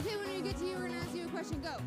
Okay, when we get to you, we're going to ask you a question. Go.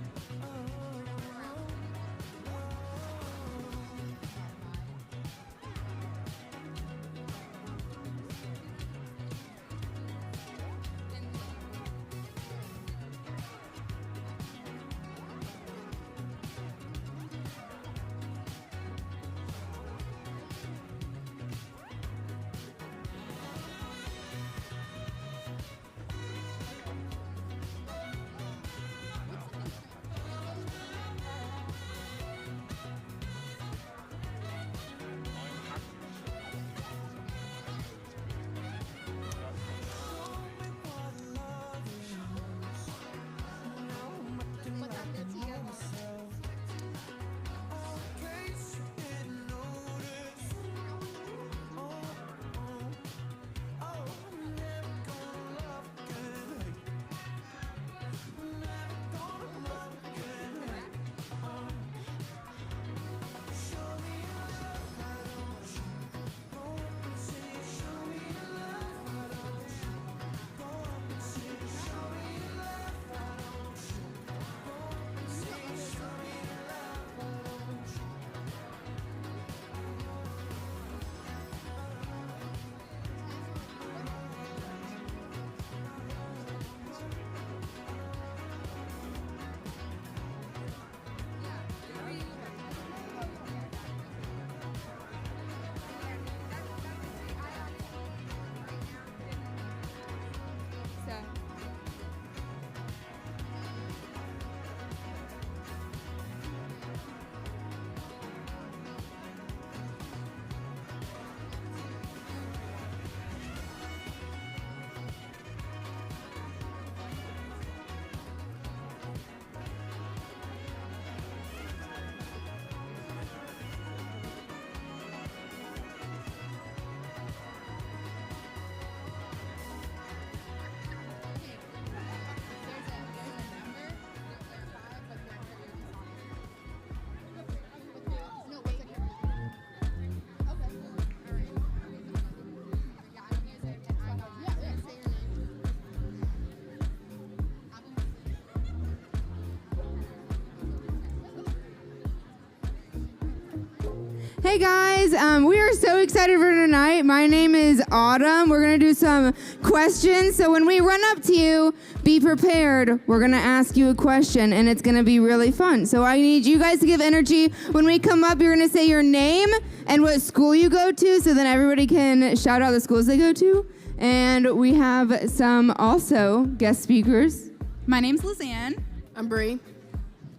Hey guys, we are so excited for tonight. My name is Autumn. We're going to do some questions. So when we run up to you, be prepared. We're going to ask you a question and it's going to be really fun. So I need you guys to give energy. When we come up, you're going to say your name and what school you go to so then everybody can shout out the schools they go to. And we have some also guest speakers. My name's Lizanne. I'm Bree.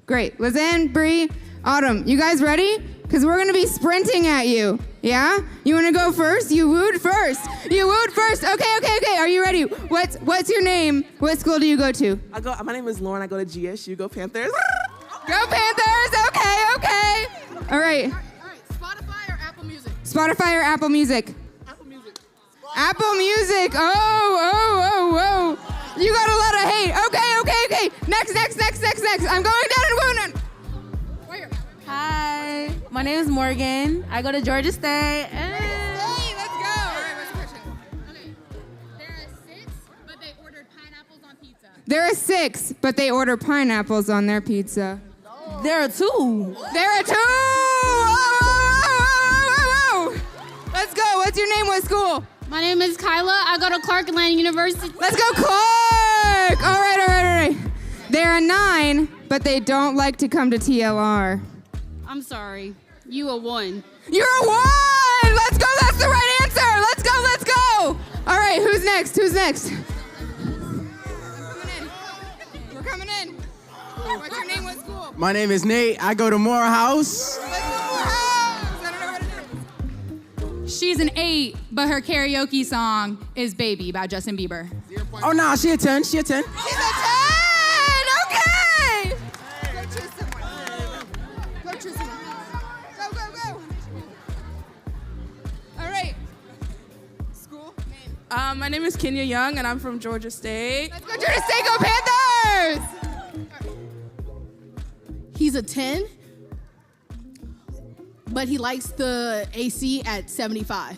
Great. Lizanne, Bree, Autumn, you guys ready? Because we're going to be sprinting at you. Yeah? You want to go first? You wooed first. You wooed first. Okay. Are you ready? What's your name? What school do you go to? My name is Lauren. I go to GSU. Go Panthers. Go Panthers. Okay. All right. Spotify or Apple Music? Spotify or Apple Music? Apple Music. Apple Music. Oh. You got a lot of hate. Okay. Next. I'm going down. Hi, my name is Morgan. I go to Georgia State. Hey, let's go. All right, what's the question? Okay. There are 6, but they ordered pineapples on pizza. There are 6, but they order pineapples on their pizza. There are 2. There are 2. Whoa. Let's go. What's your name? What school? My name is Kyla. I go to Clark Atlanta University. Let's go, Clark. All right. There are 9, but they don't like to come to TLR. I'm sorry. You a 1. You're a 1. Let's go. That's the right answer. Let's go. All right. Who's next? We're coming in. What's your name? What school? My name is Nate. I go to Morehouse. Let's go, Morehouse. I don't know how to do it. She's an 8, but her karaoke song is Baby by Justin Bieber. Oh, nah, she a 10. She's a 10. Okay. Go choose someone. Go. All right. School name. My name is Kenya Young, and I'm from Georgia State. Let's go Georgia State. Go Panthers. He's a 10, but he likes the AC at 75.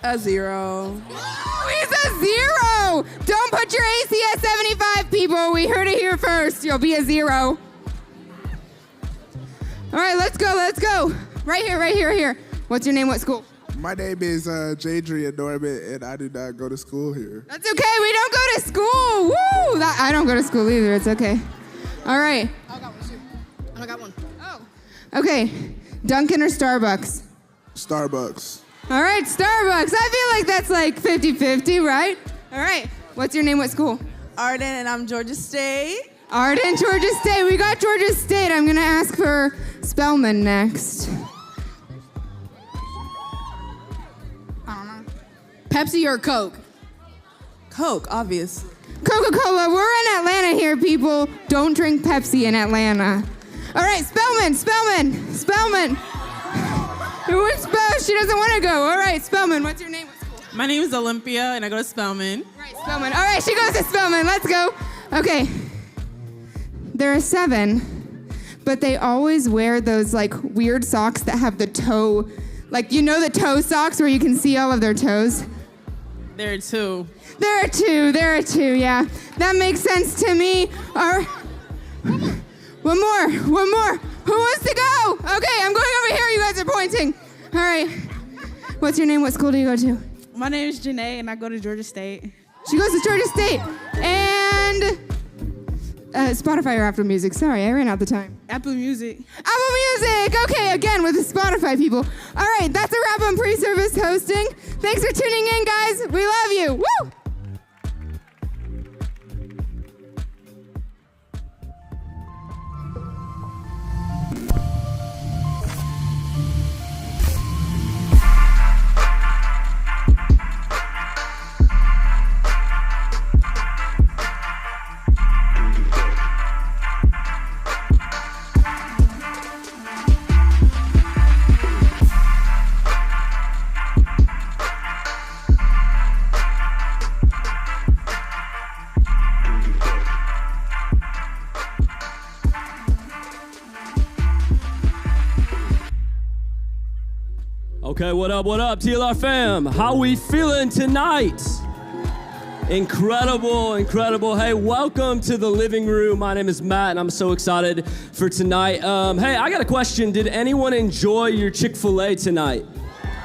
A 0. He's a 0. Don't put your AC at 75, people. We heard it here first. You'll be a 0. All right, let's go. Right here. What's your name? What school? My name is Jadrian Norman, and I do not go to school here. That's okay. We don't go to school. Woo! I don't go to school either. It's okay. All right. I got one too. And I got one. Oh. Okay. Dunkin' or Starbucks? Starbucks. All right, Starbucks. I feel like that's like 50-50, right? All right. What's your name? What school? Arden, and I'm Georgia State. Arden, Georgia State. We got Georgia State. I'm going to ask for Spellman next. I don't know. Pepsi or Coke? Coke, obvious. Coca-Cola. We're in Atlanta here, people. Don't drink Pepsi in Atlanta. All right, Spellman. Who would spell? She doesn't want to go. All right, Spellman. What's your name? What school? My name is Olympia, and I go to Spelman. Right, Spellman. All right, she goes to Spellman. Let's go. Okay. There are 7, but they always wear those like weird socks that have the toe, like you know the toe socks where you can see all of their toes? There are 2. There are two, yeah. That makes sense to me. All right. One more. Who wants to go? Okay, I'm going over here. You guys are pointing. All right. What's your name? What school do you go to? My name is Janae, and I go to Georgia State. She goes to Georgia State. And Spotify or Apple Music. Sorry, I ran out the time. Apple Music. Apple Music. Okay, again with the Spotify people. All right, that's a wrap on pre-service hosting. Thanks for tuning in, guys. We love you. Woo! Okay, what up, TLR fam? How we feeling tonight? Incredible. Hey, welcome to the living room. My name is Matt, and I'm so excited for tonight. Hey, I got a question. Did anyone enjoy your Chick-fil-A tonight?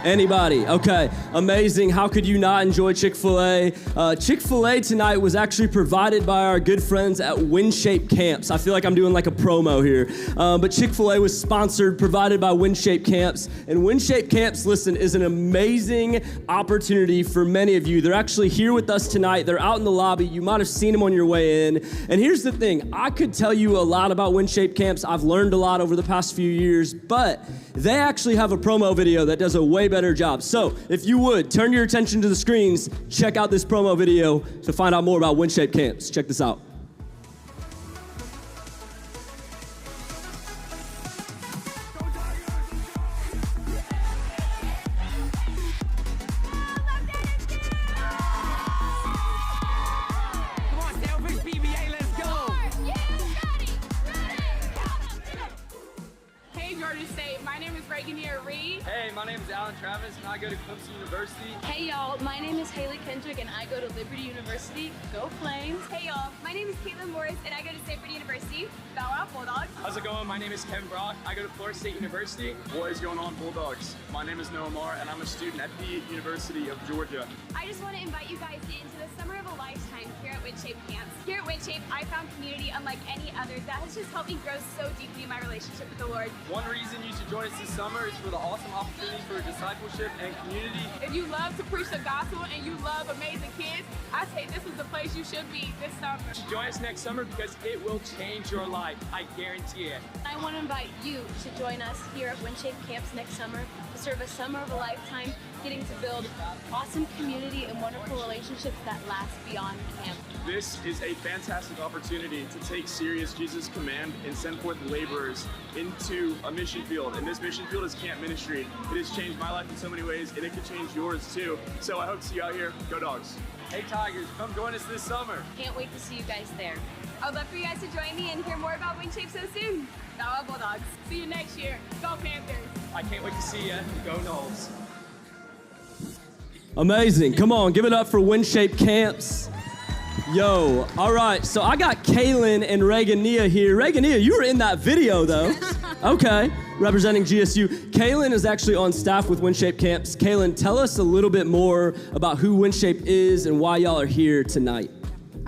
Anybody? Okay, amazing. How could you not enjoy Chick-fil-A? Chick-fil-A tonight was actually provided by our good friends at WindShape Camps. I feel like I'm doing like a promo here. But Chick-fil-A was sponsored, provided by WindShape Camps. And WindShape Camps, listen, is an amazing opportunity for many of you. They're actually here with us tonight. They're out in the lobby. You might have seen them on your way in. And here's the thing. I could tell you a lot about WindShape Camps. I've learned a lot over the past few years, but they actually have a promo video that does a way better job. So if you would, turn your attention to the screens, check out this promo video to find out more about WindShape Camps. Check this out. Hey, my name is Alan Travis, and I go to Clemson University. Hey, y'all. My name is Haley Kendrick, and I go to Liberty University. Go Flames. Hey, y'all. My name is Caitlin Morris, and I go to Stanford University. Bow out, Bulldogs. How's it going? My name is Kevin Brock. I go to Florida State University. What is going on, Bulldogs? My name is Noah Marr, and I'm a student at the University of Georgia. I just want to invite you guys into the summer of a lifetime here at WindShape Camps. Here at WindShape, I found community unlike any other that has just helped me grow so deeply in my relationship with the Lord. One reason you should join us this summer is for the awesome opportunity for discipleship and community. If you love to preach the gospel and you love amazing kids, I say this is the place you should be this summer. Join us next summer because it will change your life. I guarantee it. I want to invite you to join us here at WindShape Camps next summer to serve a summer of a lifetime, getting to build awesome community and wonderful relationships that last beyond camp. This is a fantastic opportunity to take serious Jesus' command and send forth laborers into a mission field. And this mission field is camp ministry. It has changed my life in so many ways, and it could change yours too. So I hope to see you out here. Go Dogs. Hey Tigers, come join us this summer. Can't wait to see you guys there. I'd love for you guys to join me and hear more about WindShape so soon. Bow out, Bulldogs. See you next year. Go Panthers. I can't wait to see you. Go Knowles. Amazing. Come on, give it up for WinShape Camps. Yo, all right, so I got Kaylin and Regania here. Regania, you were in that video, though. Okay, representing GSU. Kaylin is actually on staff with WinShape Camps. Kaylin, tell us a little bit more about who WinShape is and why y'all are here tonight.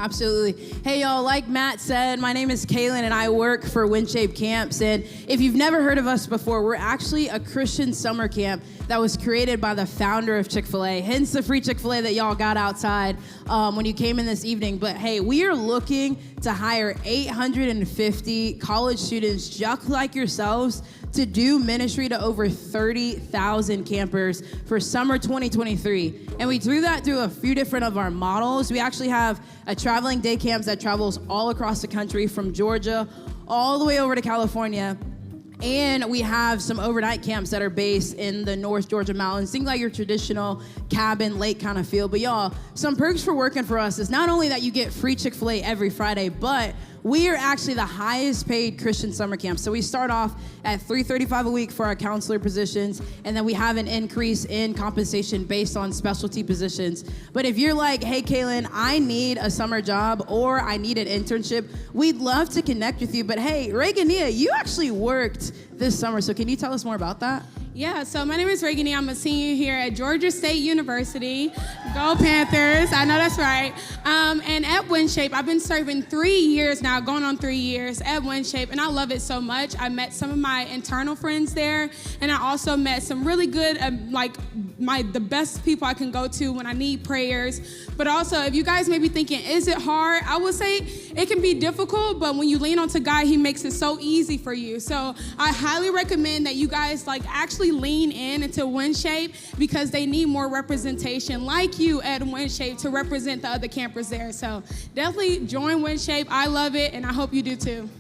Absolutely. Hey, y'all, like Matt said, my name is Kaylin, and I work for WinShape Camps. And if you've never heard of us before, we're actually a Christian summer camp that was created by the founder of Chick-fil-A, hence the free Chick-fil-A that y'all got outside when you came in this evening. But hey, we are looking to hire 850 college students just like yourselves to do ministry to over 30,000 campers for summer 2023. And we do that through a few different of our models. We actually have a traveling day camps that travels all across the country from Georgia all the way over to California. And we have some overnight camps that are based in the North Georgia mountains. Things like your traditional cabin, lake kind of feel. But y'all, some perks for working for us is not only that you get free Chick-fil-A every Friday, but we are actually the highest paid Christian summer camp. So we start off at $335 a week for our counselor positions, and then we have an increase in compensation based on specialty positions. But if you're like, hey, Kaylin, I need a summer job or I need an internship, we'd love to connect with you. But hey, Regania, you actually worked this summer, so can you tell us more about that? Yeah, so my name is Regania. I'm a senior here at Georgia State University. Go Panthers, I know that's right. And at WinShape, I've been serving 3 years now, going on 3 years at WinShape, and I love it so much. I met some of my internal friends there, and I also met some really good, the best people I can go to when I need prayers. But also, if you guys may be thinking, is it hard? I would say it can be difficult, but when you lean onto God, He makes it so easy for you. So I highly recommend that you guys actually lean into WinShape because they need more representation like you at WinShape to represent the other campers there. So definitely join WinShape. I love it, and I hope you do too.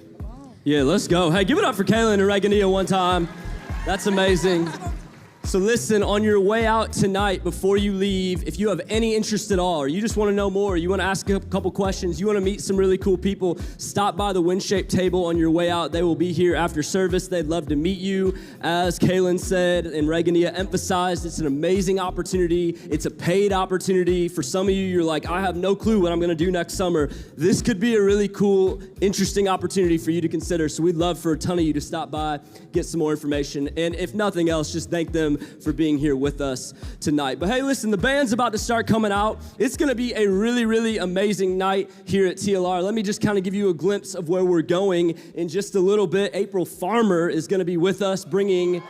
Yeah, let's go. Hey, give it up for Kaylin and Regania one time. That's amazing. So listen, on your way out tonight, before you leave, if you have any interest at all, or you just want to know more, or you want to ask a couple questions, you want to meet some really cool people, stop by the WinShape table on your way out. They will be here after service. They'd love to meet you. As Kaylin said and Regania emphasized, it's an amazing opportunity. It's a paid opportunity. For some of you, you're like, I have no clue what I'm going to do next summer. This could be a really cool, interesting opportunity for you to consider. So we'd love for a ton of you to stop by, get some more information, and if nothing else, just thank them for being here with us tonight. But hey, listen, the band's about to start coming out. It's going to be a really, really amazing night here at TLR. Let me just kind of give you a glimpse of where we're going in just a little bit. April Farmer is going to be with us, bringing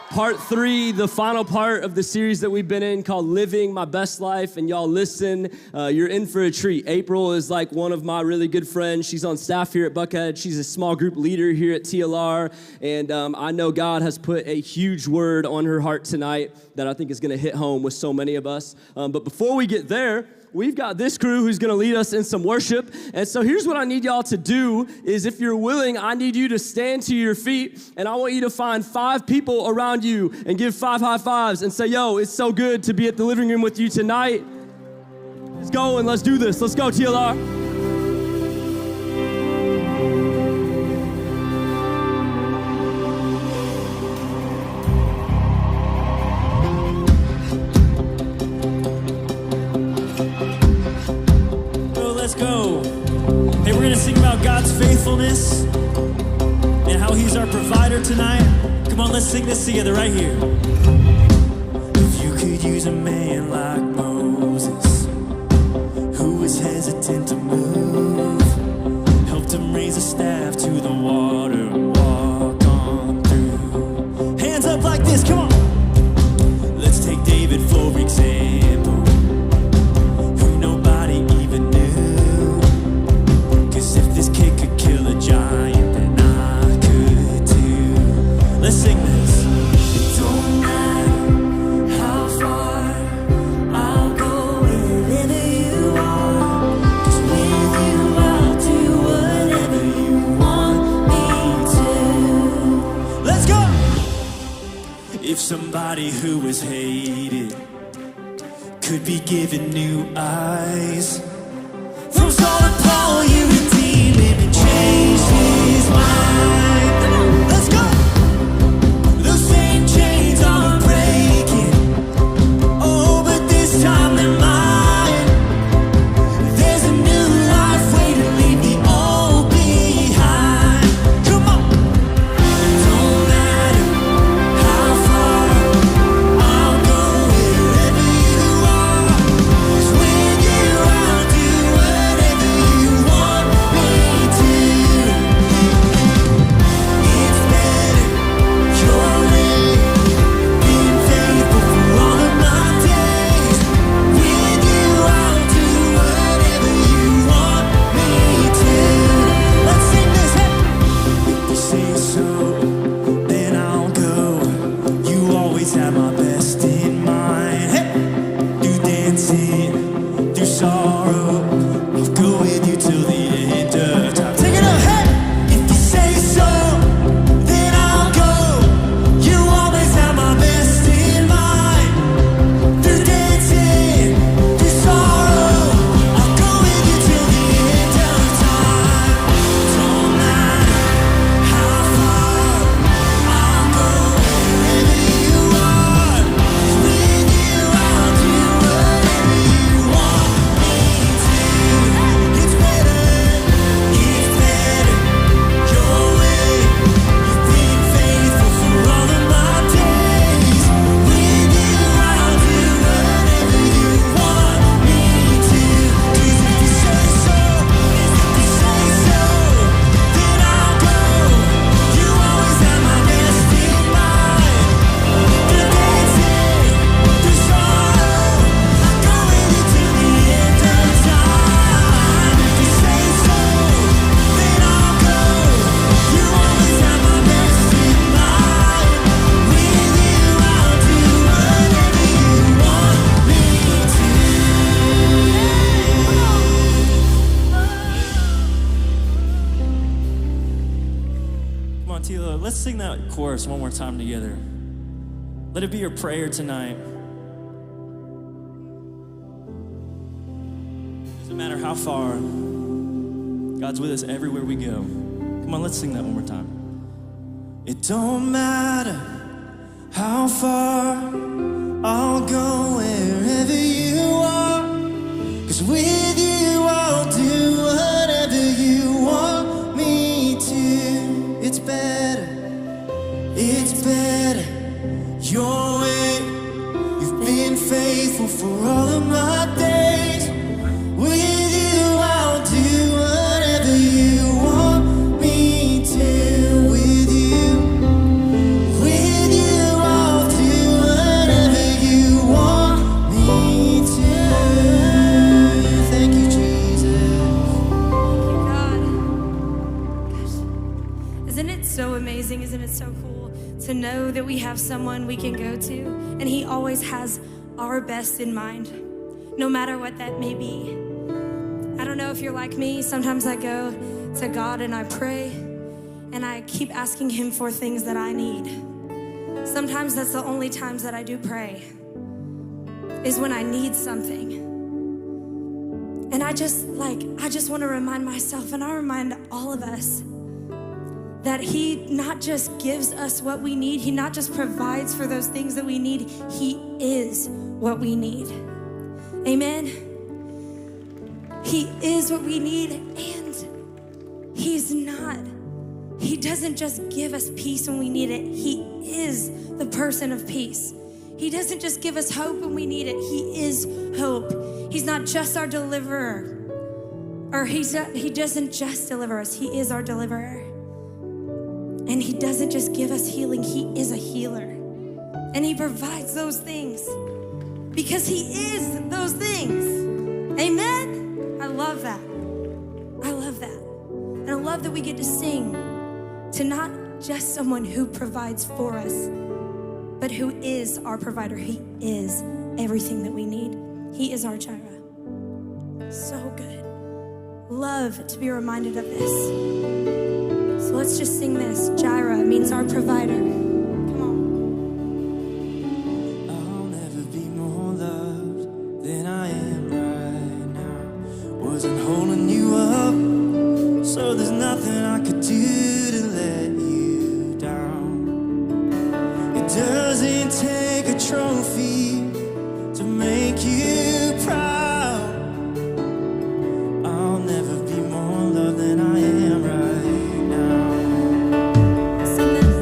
Part 3, the final part of the series that we've been in called Living My Best Life. And y'all listen, you're in for a treat. April is like one of my really good friends. She's on staff here at Buckhead. She's a small group leader here at TLR. And I know God has put a huge word on her heart tonight that I think is going to hit home with so many of us. But before we get there, we've got this crew who's going to lead us in some worship. And so here's what I need y'all to do is, if you're willing, I need you to stand to your feet, and I want you to find 5 people around you and give 5 high fives and say, yo, it's so good to be at the living room with you tonight. Let's go and let's do this. Let's go, TLR. Go. Hey, we're going to sing about God's faithfulness and how He's our provider tonight. Come on, let's sing this together right here. If you could use a man like Moses, who was hesitant to move, helped him raise a staff to the water and walk on through. Hands up like this, come on. Let's take David for example. This kid could kill a giant, then I could too. Let's sing this. It don't matter how far I'll go wherever you are. 'Cause with you I'll do whatever you want me to. Let's go. If somebody who was hated could be given new eyes, from Saul to Paul, you redeemed him and changed his mind. Come on, let's go. Those same chains are breaking. Oh, but this time dancing through sorrow. I'll go with you till the end of time. Take it up, hey! If you say so, then I'll go. You always have my best in mind. Through dancing through sorrow, I'll go with you till the end of time. Don't matter how far, I'll go wherever you are. With you, I'll do whatever you want me to. It's better your way. You've been faithful for all of my days. With you, I'll do whatever you want me to. 'Cause if you say so, then I'll go. You always have my best in mind. Through dancing, through sorrow, I'll go with you till the end of time. If you say so, then I'll go. You always have my best in mind. With you, I'll do whatever you want me to. Come on, Tila, let's sing that chorus one more time together. Let it be your prayer tonight. Doesn't matter how far, God's with us everywhere we go. Come on, let's sing that one more time. It don't matter how far, I'll go wherever you are. 'Cause with you, I'll do whatever you want me to. It's better your way. You've been faithful for all of my days. With you, I'll do whatever you want me to. With you, I'll do whatever you want me to. Thank you, Jesus. God. Gosh. Isn't it so amazing? Isn't it so cool to know that we have someone we can go to and he always has our best in mind, no matter what that may be? I don't know if you're like me. Sometimes I go to God and I pray and I keep asking him for things that I need. Sometimes that's the only times that I do pray, is when I need something. And I just want to remind myself, and I remind all of us, that he not just gives us what we need, he not just provides for those things that we need, he is what we need. Amen? He is what we need, and he doesn't just give us peace when we need it, he is the person of peace. He doesn't just give us hope when we need it, he is hope. He's not just our deliverer, or he doesn't just deliver us, he is our deliverer. And he doesn't just give us healing, he is a healer. And he provides those things because he is those things. Amen? I love that. I love that. And I love that we get to sing to not just someone who provides for us, but who is our provider. He is everything that we need. He is our Jireh. So good. Love to be reminded of this. So let's just sing this. Jireh means our provider. Come on. I'll never be more loved than I am right now. Wasn't holding you up, so there's nothing I could do to let you down. It doesn't take a trophy to make you proud. I'll never be more loved than I am right now. Sing this.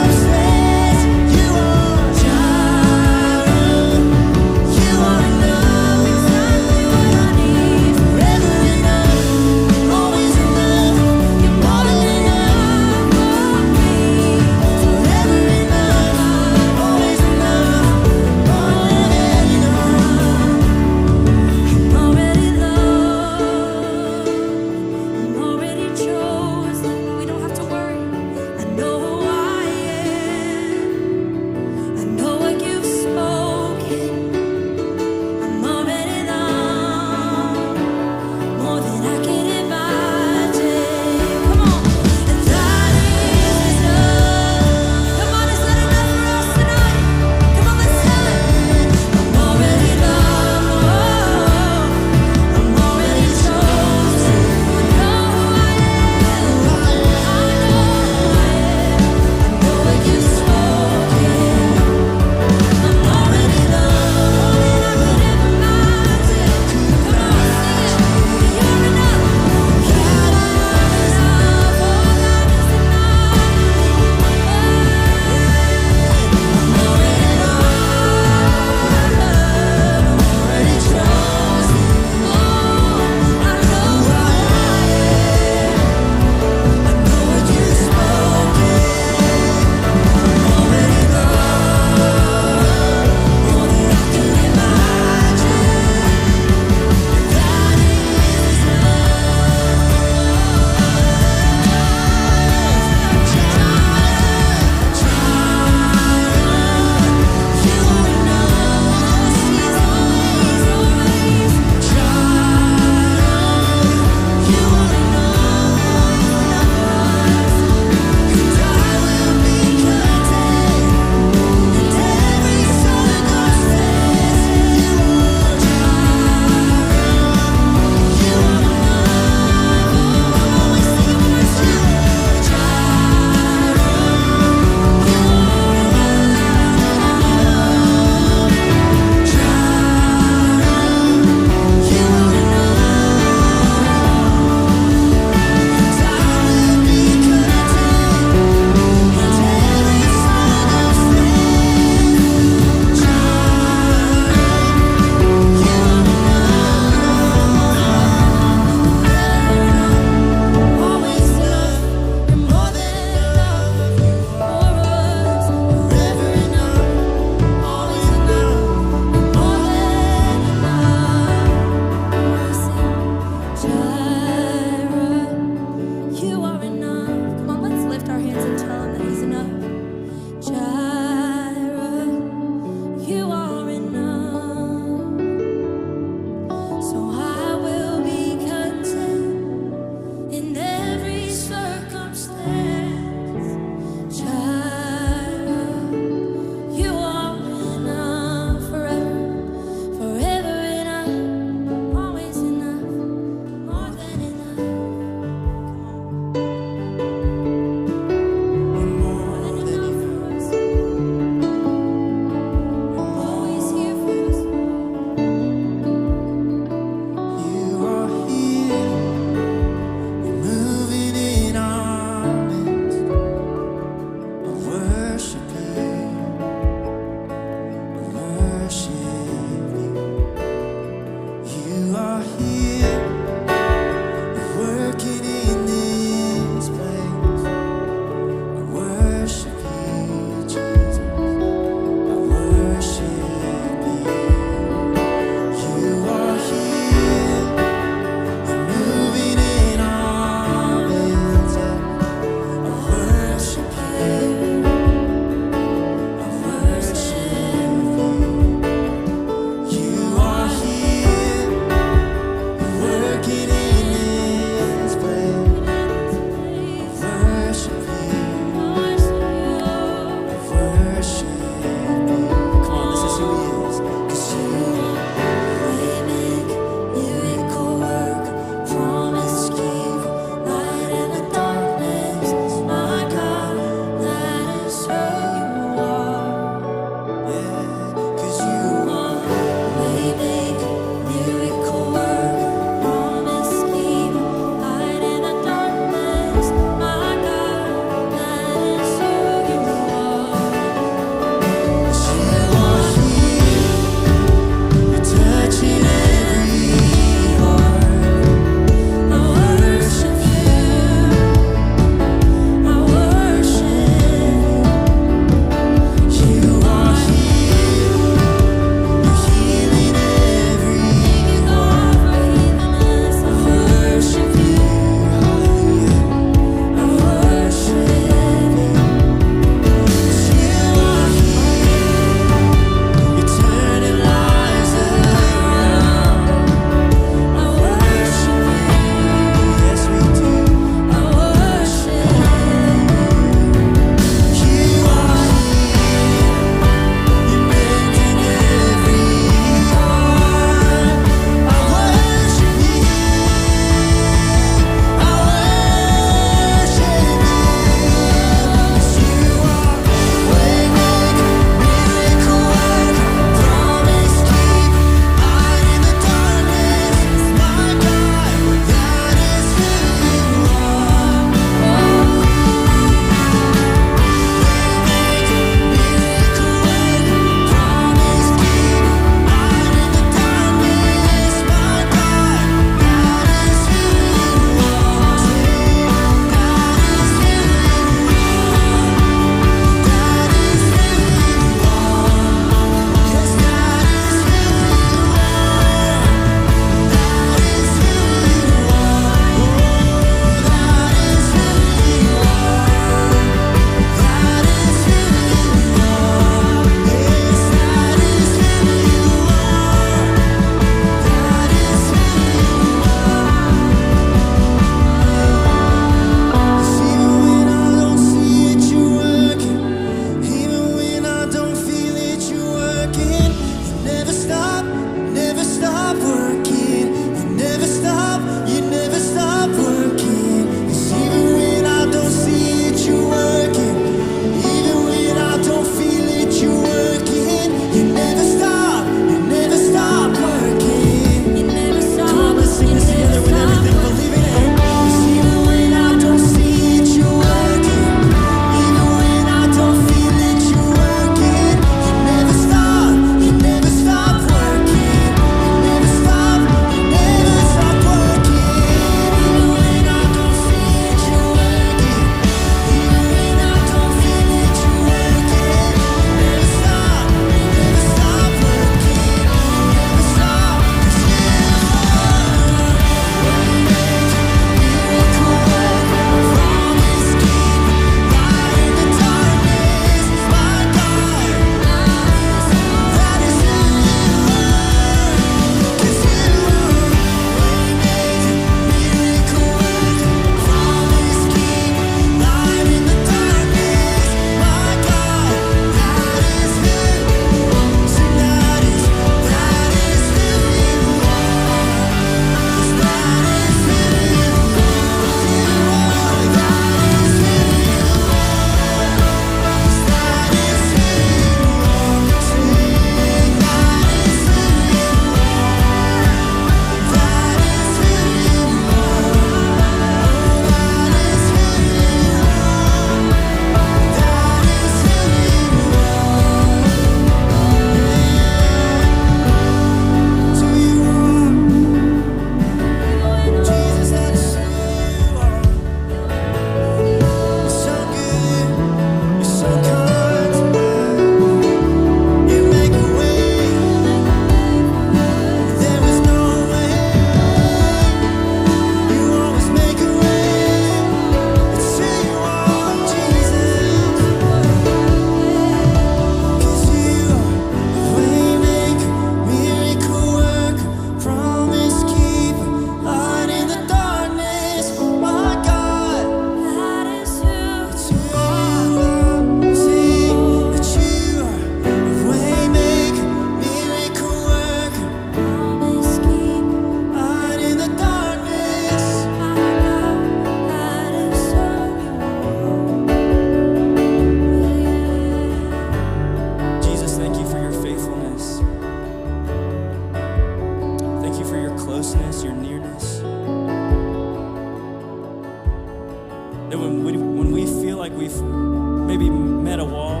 when we feel like we've maybe met a wall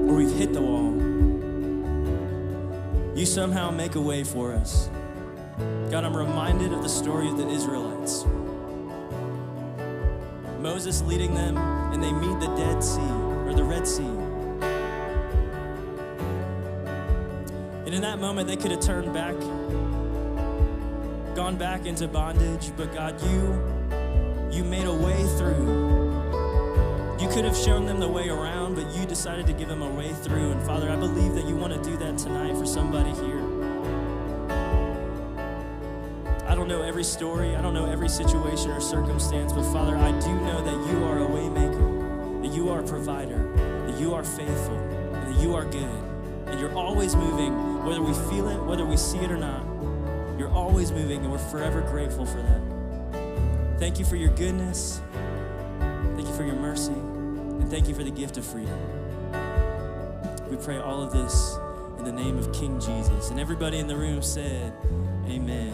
or we've hit the wall, you somehow make a way for us. God, I'm reminded of the story of the Israelites. Moses leading them, and they meet the Dead Sea, or the Red Sea. And in that moment, they could have turned back, gone back into bondage, but God, you made a way through. You could have shown them the way around, but you decided to give them a way through. And Father, I believe that you want to do that tonight for somebody here. I don't know every story, I don't know every situation or circumstance, but Father, I do know that you are a way maker, that you are a provider, that you are faithful, and that you are good. And you're always moving, whether we feel it, whether we see it or not. You're always moving, and we're forever grateful for that. Thank you for your goodness. Thank you for your mercy. And thank you for the gift of freedom. We pray all of this in the name of King Jesus. And everybody in the room said, amen.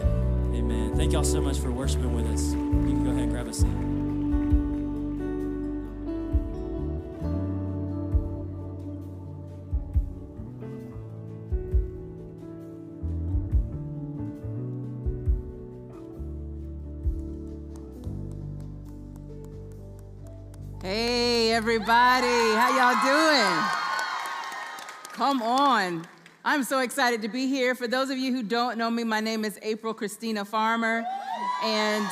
Amen. Thank y'all so much for worshiping with us. You can go ahead and grab a seat. Hey, everybody. How y'all doing? Come on. I'm so excited to be here. For those of you who don't know me, my name is April Christina Farmer. And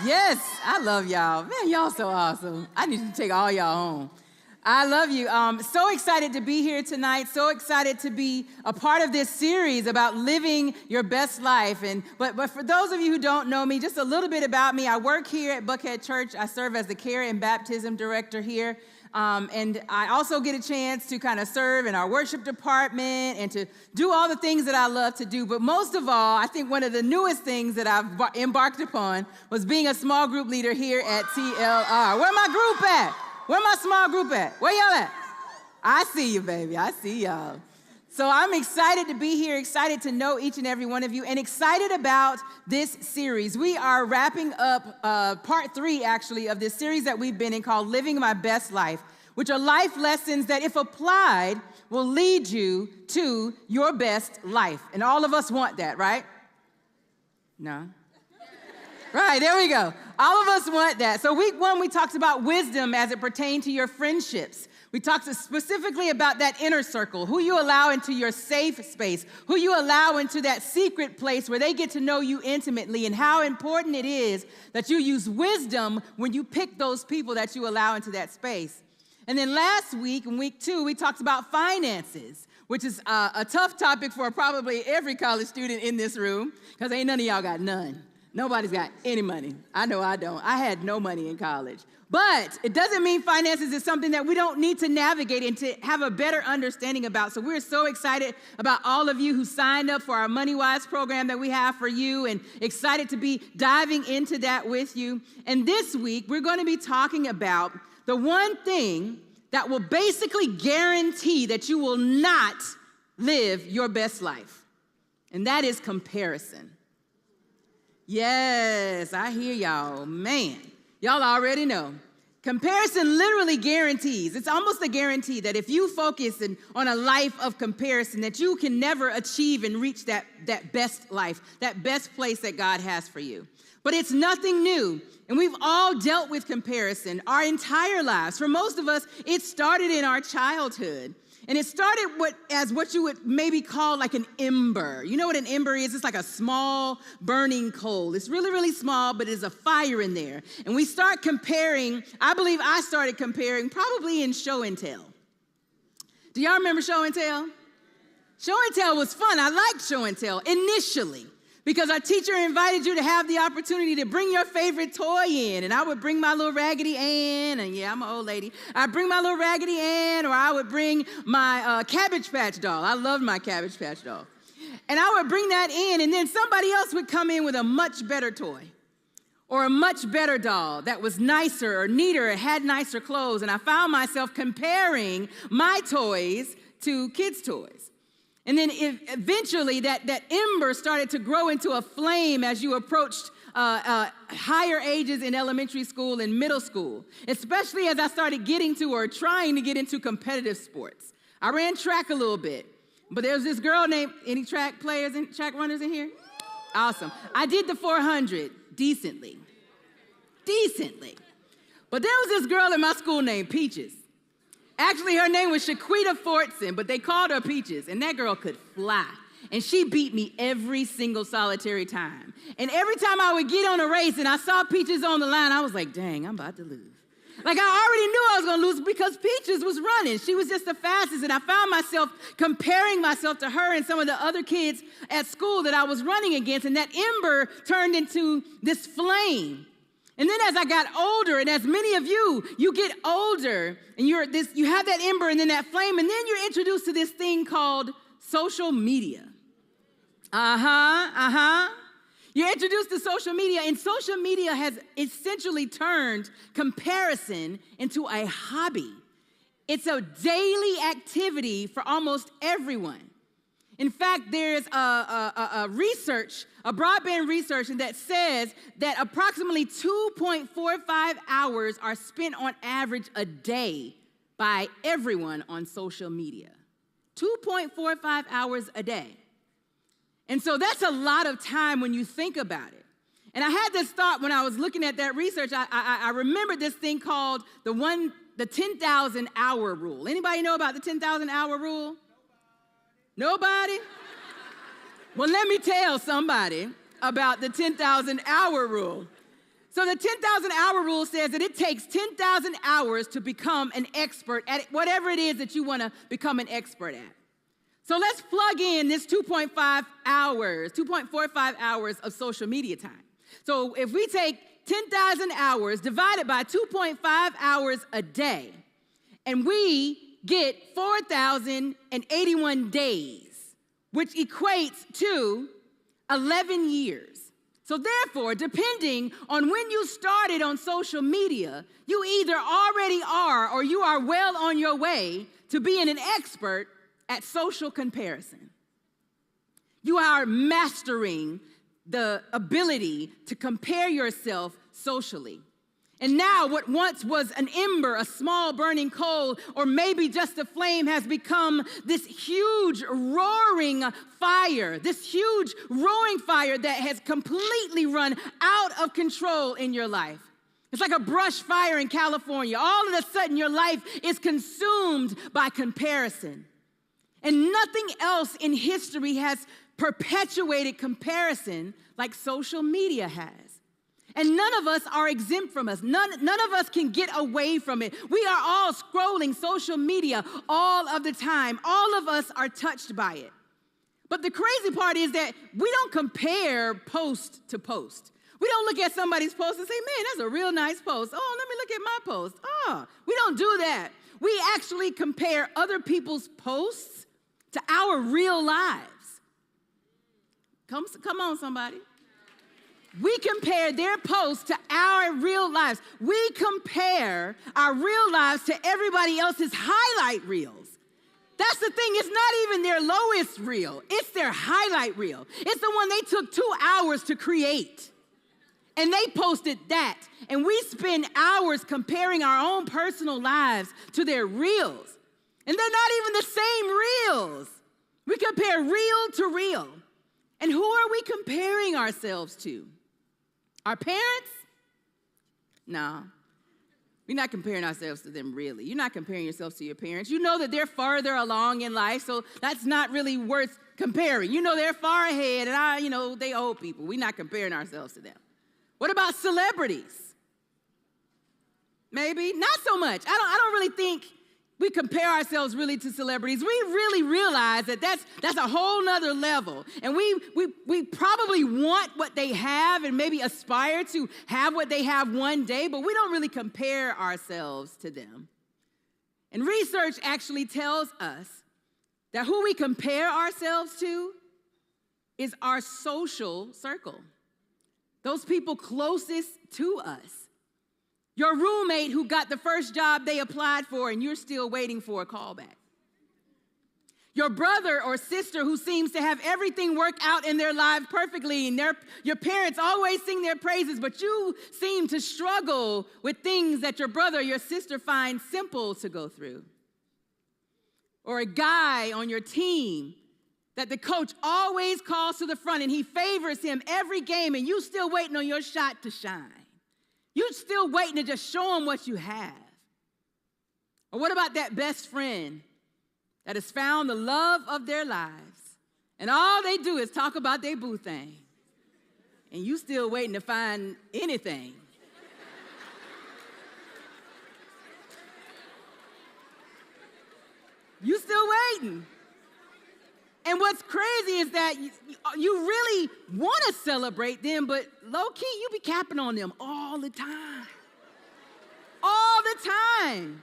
yes, I love y'all. Man, y'all so awesome. I need to take all y'all home. I love you. So excited to be here tonight. So excited to be a part of this series about living your best life. But for those of you who don't know me, just a little bit about me. I work here at Buckhead Church. I serve as the care and baptism director here. And I also get a chance to kind of serve in our worship department and to do all the things that I love to do. But most of all, I think one of the newest things that I've embarked upon was being a small group leader here at TLR. Where my group at? Where my small group at? Where y'all at? I see you, baby. I see y'all. So I'm excited to be here, excited to know each and every one of you, and excited about this series. We are wrapping up part 3, actually, of this series that we've been in called Living My Best Life, which are life lessons that, if applied, will lead you to your best life. And all of us want that, right? No? Right, there we go. All of us want that. So week 1, we talked about wisdom as it pertained to your friendships. We talked specifically about that inner circle, who you allow into your safe space, who you allow into that secret place where they get to know you intimately, and how important it is that you use wisdom when you pick those people that you allow into that space. And then last week, in week 2, we talked about finances, which is a tough topic for probably every college student in this room, because ain't none of y'all got none. Nobody's got any money. I know I don't. I had no money in college. But it doesn't mean finances is something that we don't need to navigate and to have a better understanding about. So we're so excited about all of you who signed up for our MoneyWise program that we have for you, and excited to be diving into that with you. And this week, we're going to be talking about the one thing that will basically guarantee that you will not live your best life. And that is comparison. Yes, I hear y'all. Man. Y'all already know. Comparison literally guarantees, it's almost a guarantee that if you focus on a life of comparison, that you can never achieve and reach that best life, that best place that God has for you. But it's nothing new. And we've all dealt with comparison our entire lives. For most of us, it started in our childhood. And it started as what you would maybe call like an ember. You know what an ember is? It's like a small burning coal. It's really, really small, but there's a fire in there. And we start comparing. I believe I started comparing probably in show and tell. Do y'all remember show and tell? Show and tell was fun. I liked show and tell initially, because our teacher invited you to have the opportunity to bring your favorite toy in. And I would bring my little Raggedy Ann, and yeah, I'm an old lady. I'd bring my little Raggedy Ann, or I would bring my Cabbage Patch doll. I loved my Cabbage Patch doll. And I would bring that in, and then somebody else would come in with a much better toy, or a much better doll that was nicer or neater, or had nicer clothes. And I found myself comparing my toys to kids' toys. And then eventually that ember started to grow into a flame as you approached higher ages in elementary school and middle school, especially as I started getting to or trying to get into competitive sports. I ran track a little bit, but there was this girl named, any track players and track runners in here? Awesome. I did the 400 decently. But there was this girl in my school named Peaches. Actually, her name was Shaquita Fortson, but they called her Peaches, and that girl could fly. And she beat me every single solitary time. And every time I would get on a race and I saw Peaches on the line, I was like, dang, I'm about to lose. Like, I already knew I was going to lose because Peaches was running. She was just the fastest, and I found myself comparing myself to her and some of the other kids at school that I was running against, and that ember turned into this flame. And then as I got older, and as many of you get older, and you have that ember and then that flame, and then you're introduced to this thing called social media. You're introduced to social media, and social media has essentially turned comparison into a hobby. It's a daily activity for almost everyone. In fact, there's a broadband research that says that approximately 2.45 hours are spent on average a day by everyone on social media. 2.45 hours a day. And so that's a lot of time when you think about it. And I had this thought when I was looking at that research. I remembered this thing called the 10,000 hour rule. Anybody know about the 10,000 hour rule? Nobody? Well, let me tell somebody about the 10,000 hour rule. So the 10,000 hour rule says that it takes 10,000 hours to become an expert at whatever it is that you want to become an expert at. So let's plug in this 2.45 hours of social media time. So if we take 10,000 hours divided by 2.5 hours a day, and we get 4,081 days, which equates to 11 years. So therefore, depending on when you started on social media, you either already are or you are well on your way to being an expert at social comparison. You are mastering the ability to compare yourself socially. And now what once was an ember, a small burning coal, or maybe just a flame has become this huge roaring fire that has completely run out of control in your life. It's like a brush fire in California. All of a sudden your life is consumed by comparison. And nothing else in history has perpetuated comparison like social media has. And none of us are exempt from us. None of us can get away from it. We are all scrolling social media all of the time. All of us are touched by it. But the crazy part is that we don't compare post to post. We don't look at somebody's post and say, man, that's a real nice post. Oh, let me look at my post. Oh, we don't do that. We actually compare other people's posts to our real lives. Come on, somebody. We compare their posts to our real lives. We compare our real lives to everybody else's highlight reels. That's the thing. It's not even their lowest reel. It's their highlight reel. It's the one they took 2 hours to create. And they posted that. And we spend hours comparing our own personal lives to their reels. And they're not even the same reels. We compare reel to reel. And who are we comparing ourselves to? Our parents? No. We're not comparing ourselves to them, really. You're not comparing yourselves to your parents. You know that they're farther along in life, so that's not really worth comparing. You know they're far ahead, and they old people. We're not comparing ourselves to them. What about celebrities? Maybe. Not so much. I don't really think we compare ourselves really to celebrities. We really realize that that's a whole nother level. And we probably want what they have and maybe aspire to have what they have one day, but we don't really compare ourselves to them. And research actually tells us that who we compare ourselves to is our social circle. Those people closest to us. Your roommate who got the first job they applied for and you're still waiting for a callback. Your brother or sister who seems to have everything work out in their lives perfectly, and your parents always sing their praises, but you seem to struggle with things that your brother or your sister finds simple to go through. Or a guy on your team that the coach always calls to the front and he favors him every game, and you still waiting on your shot to shine. You still waiting to just show him what you have. Or what about that best friend that has found the love of their lives, and all they do is talk about their boo thing, and you still waiting to find anything? You still waiting. And what's crazy is that you really want to celebrate them, but low-key, you be capping on them all the time. All the time.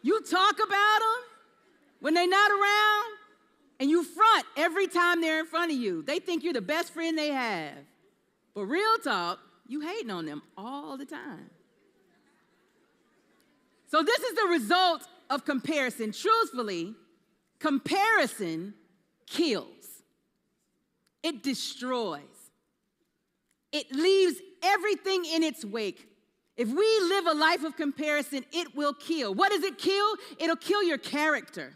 You talk about them when they're not around, and you front every time they're in front of you. They think you're the best friend they have. But real talk, you hating on them all the time. So this is the result of comparison. Truthfully, comparison kills. It destroys. It leaves everything in its wake. If we live a life of comparison, it will kill. What does it kill? It'll kill your character.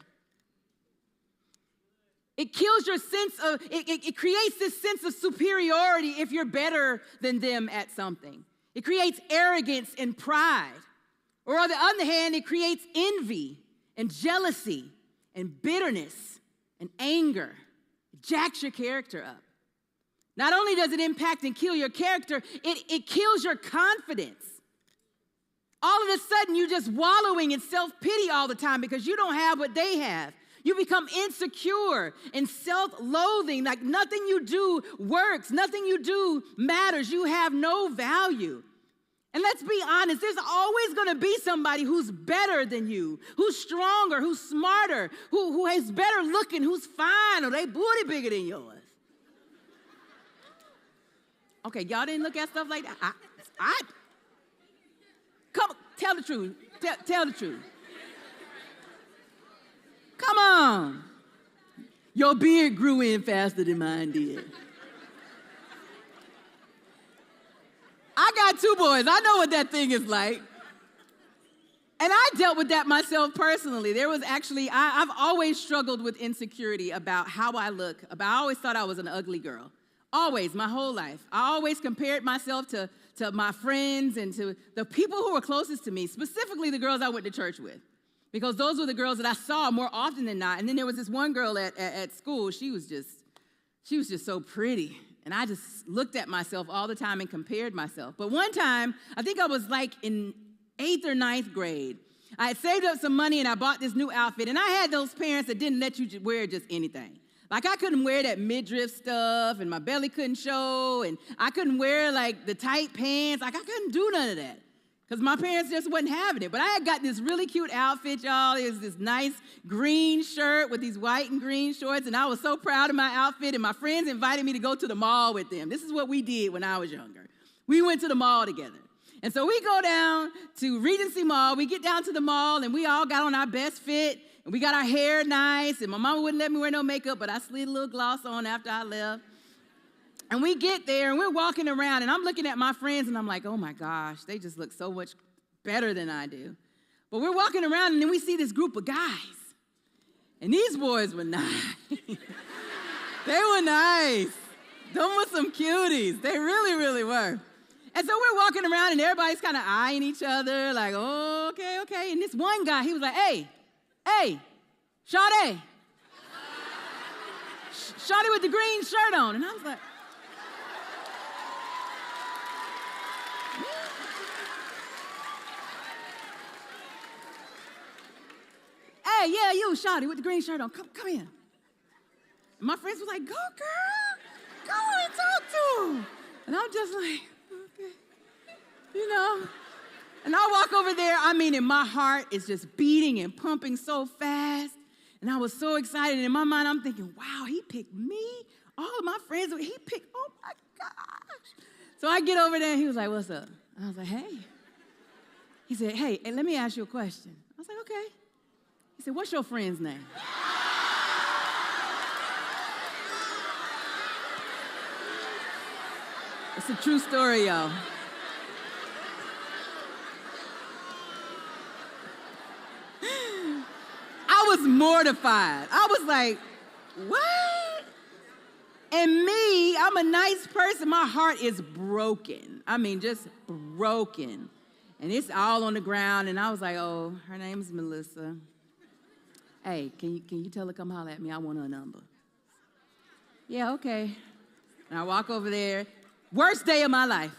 It kills your sense of, it creates this sense of superiority if you're better than them at something. It creates arrogance and pride. Or on the other hand, it creates envy and jealousy and bitterness and anger. It jacks your character up. Not only does it impact and kill your character, it kills your confidence. All of a sudden, you're just wallowing in self-pity all the time because you don't have what they have. You become insecure and self-loathing, like nothing you do works, nothing you do matters. You have no value. And let's be honest, there's always going to be somebody who's better than you, who's stronger, who's smarter, who is better looking, who's fine, or they booty bigger than yours. Okay, y'all didn't look at stuff like that? Come on, tell the truth. Tell the truth. Come on. Your beard grew in faster than mine did. I got 2 boys. I know what that thing is like. And I dealt with that myself personally. There was actually, I've always struggled with insecurity about how I look. I always thought I was an ugly girl. Always, my whole life. I always compared myself to my friends and to the people who were closest to me, specifically the girls I went to church with, because those were the girls that I saw more often than not. And then there was this one girl at school. She was just so pretty. And I just looked at myself all the time and compared myself. But one time, I think I was like in 8th or 9th grade, I had saved up some money and I bought this new outfit. And I had those parents that didn't let you wear just anything. Like I couldn't wear that midriff stuff and my belly couldn't show and I couldn't wear like the tight pants. Like I couldn't do none of that because my parents just wasn't having it. But I had got this really cute outfit, y'all. It was this nice green shirt with these white and green shorts, and I was so proud of my outfit, and my friends invited me to go to the mall with them. This is what we did when I was younger. We went to the mall together. And so we go down to Regency Mall. We get down to the mall, and we all got on our best fit, and we got our hair nice, and my mama wouldn't let me wear no makeup, but I slid a little gloss on after I left. And we get there, and we're walking around, and I'm looking at my friends, and I'm like, oh, my gosh, they just look so much better than I do. But we're walking around, and then we see this group of guys. And these boys were nice. They were nice. Them were some cuties. They really, really were. And so we're walking around, and everybody's kind of eyeing each other, like, oh, okay. And this one guy, he was like, hey, Shawty. Shawty with the green shirt on. And I was like, hey, yeah, you, Shawty, with the green shirt on. Come here. And my friends was like, go, girl. Go and talk to him. And I'm just like, okay. You know. And I walk over there. I mean, and my heart is just beating and pumping so fast. And I was so excited. And in my mind, I'm thinking, wow, he picked me. All of my friends, he picked, oh, my gosh. So I get over there, and he was like, what's up? And I was like, hey. He said, hey, let me ask you a question. I was like, okay. He said, what's your friend's name? It's a true story, y'all. I was mortified. I was like, what? And me, I'm a nice person. My heart is broken. I mean, just broken. And it's all on the ground. And I was like, oh, her name's Melissa. Hey, can you tell her come holler at me? I want her number. Yeah, okay. And I walk over there. Worst day of my life.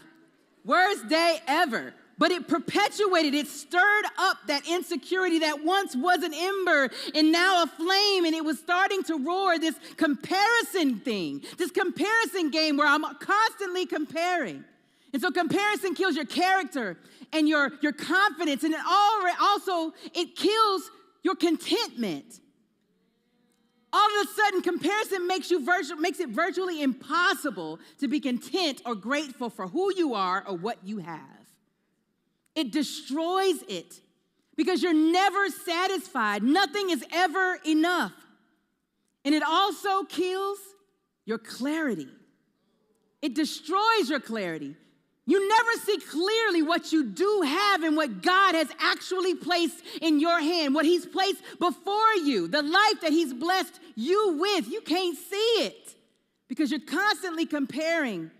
Worst day ever. But it perpetuated, it stirred up that insecurity that once was an ember and now a flame, and it was starting to roar, this comparison thing, this comparison game where I'm constantly comparing. And so comparison kills your character and your confidence, and it kills your contentment. All of a sudden, comparison makes it virtually impossible to be content or grateful for who you are or what you have. It destroys it because you're never satisfied. Nothing is ever enough. And it also kills your clarity. It destroys your clarity. You never see clearly what you do have and what God has actually placed in your hand, what He's placed before you, the life that He's blessed you with. You can't see it because you're constantly comparing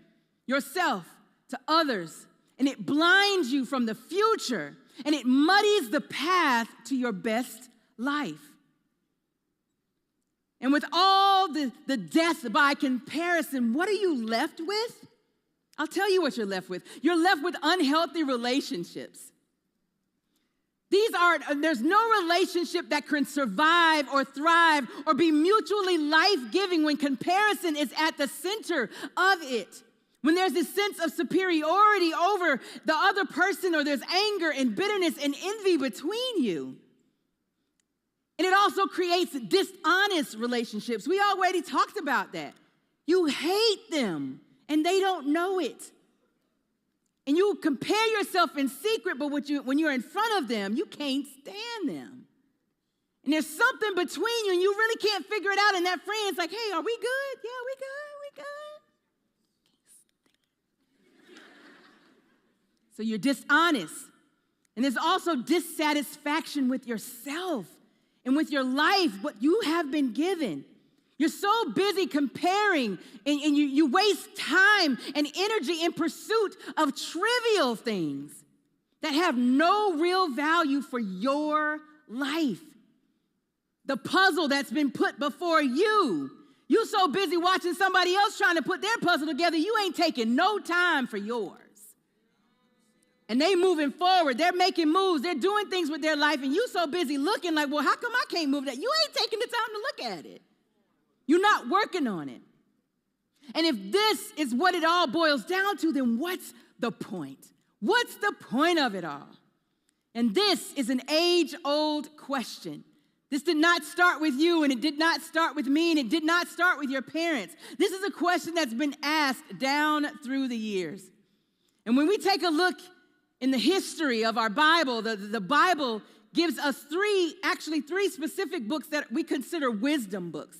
yourself to others. And it blinds you from the future, and it muddies the path to your best life. And with all the death by comparison, what are you left with? I'll tell you what you're left with. You're left with unhealthy relationships. There's no relationship that can survive or thrive or be mutually life-giving when comparison is at the center of it. When there's this sense of superiority over the other person, or there's anger and bitterness and envy between you. And it also creates dishonest relationships. We already talked about that. You hate them and they don't know it. And you compare yourself in secret, but when you're in front of them, you can't stand them. And there's something between you and you really can't figure it out. And that friend's like, hey, are we good? Yeah, we good, we good. So you're dishonest. And there's also dissatisfaction with yourself and with your life, what you have been given. You're so busy comparing, and you waste time and energy in pursuit of trivial things that have no real value for your life. The puzzle that's been put before you. You're so busy watching somebody else trying to put their puzzle together, you ain't taking no time for yours. And they moving forward, they're making moves, they're doing things with their life, and you so busy looking like, well, how come I can't move that? You ain't taking the time to look at it. You're not working on it. And if this is what it all boils down to, then what's the point? What's the point of it all? And this is an age-old question. This did not start with you, and it did not start with me, and it did not start with your parents. This is a question that's been asked down through the years. And when we take a look in the history of our Bible, the Bible gives us three specific books that we consider wisdom books.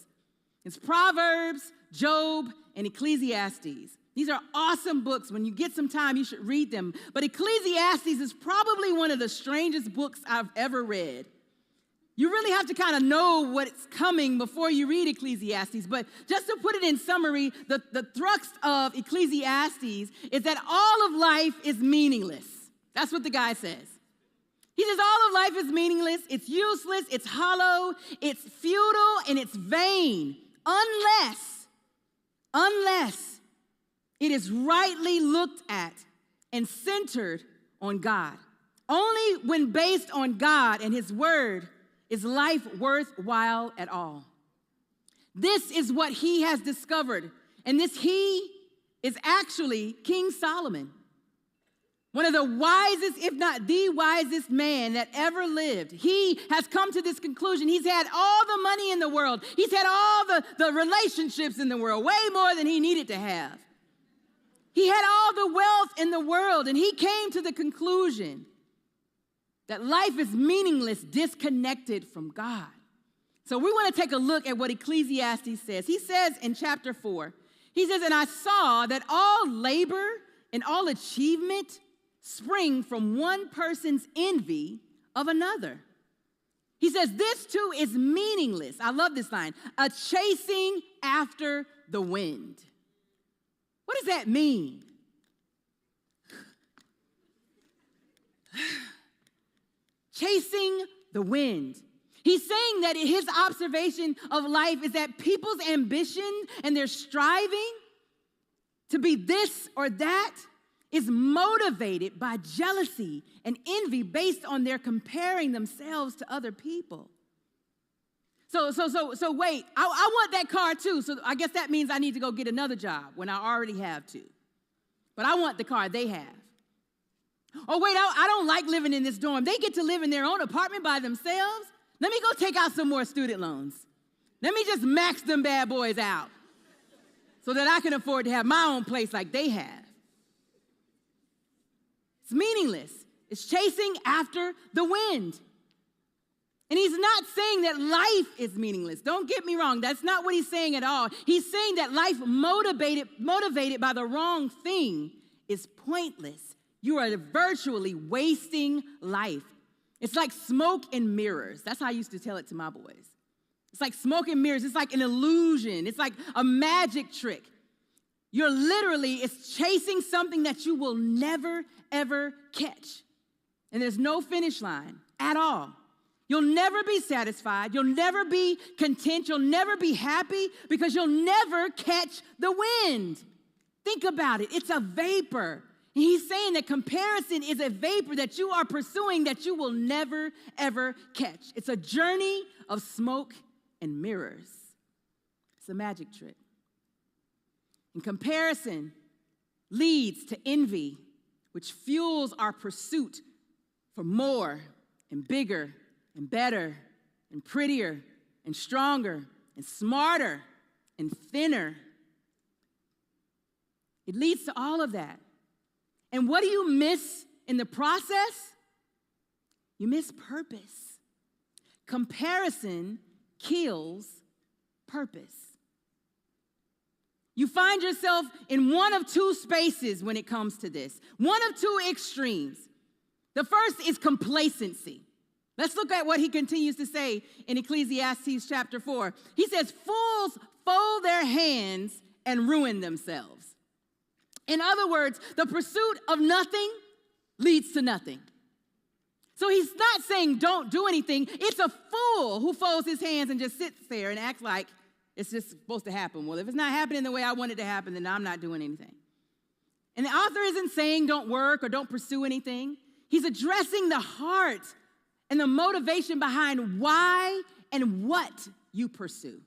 It's Proverbs, Job, and Ecclesiastes. These are awesome books. When you get some time, you should read them. But Ecclesiastes is probably one of the strangest books I've ever read. You really have to kind of know what's coming before you read Ecclesiastes. But just to put it in summary, the thrust of Ecclesiastes is that all of life is meaningless. That's what the guy says. He says all of life is meaningless, it's useless, it's hollow, it's futile, and it's vain, unless it is rightly looked at and centered on God. Only when based on God and His Word is life worthwhile at all. This is what he has discovered, and this he is actually King Solomon. One of the wisest, if not the wisest man that ever lived. He has come to this conclusion. He's had all the money in the world. He's had all the relationships in the world, way more than he needed to have. He had all the wealth in the world, and he came to the conclusion that life is meaningless, disconnected from God. So we want to take a look at what Ecclesiastes says. He says in chapter 4, He says, and I saw that all labor and all achievement spring from one person's envy of another. He says, this too is meaningless. I love this line, a chasing after the wind. What does that mean? Chasing the wind. He's saying that his observation of life is that people's ambition and their striving to be this or that is motivated by jealousy and envy based on their comparing themselves to other people. So wait, I want that car too. So I guess that means I need to go get another job when I already have two. But I want the car they have. Oh wait, I don't like living in this dorm. They get to live in their own apartment by themselves. Let me go take out some more student loans. Let me just max them bad boys out so that I can afford to have my own place like they have. It's meaningless. It's chasing after the wind. And he's not saying that life is meaningless. Don't get me wrong. That's not what he's saying at all. He's saying that life motivated by the wrong thing is pointless. You are virtually wasting life. It's like smoke and mirrors. That's how I used to tell it to my boys. It's like smoke and mirrors. It's like an illusion. It's like a magic trick. You're literally, it's chasing something that you will never, ever catch. And there's no finish line at all. You'll never be satisfied. You'll never be content. You'll never be happy because you'll never catch the wind. Think about it. It's a vapor. And he's saying that comparison is a vapor that you are pursuing that you will never, ever catch. It's a journey of smoke and mirrors. It's a magic trick. And comparison leads to envy, which fuels our pursuit for more and bigger and better and prettier and stronger and smarter and thinner. It leads to all of that. And what do you miss in the process? You miss purpose. Comparison kills purpose. You find yourself in one of two spaces when it comes to this, one of two extremes. The first is complacency. Let's look at what he continues to say in Ecclesiastes chapter 4. He says, fools fold their hands and ruin themselves. In other words, the pursuit of nothing leads to nothing. So he's not saying don't do anything. It's a fool who folds his hands and just sits there and acts like it's just supposed to happen. Well, if it's not happening the way I want it to happen, then I'm not doing anything. And the author isn't saying don't work or don't pursue anything. He's addressing the heart and the motivation behind why and what you pursue.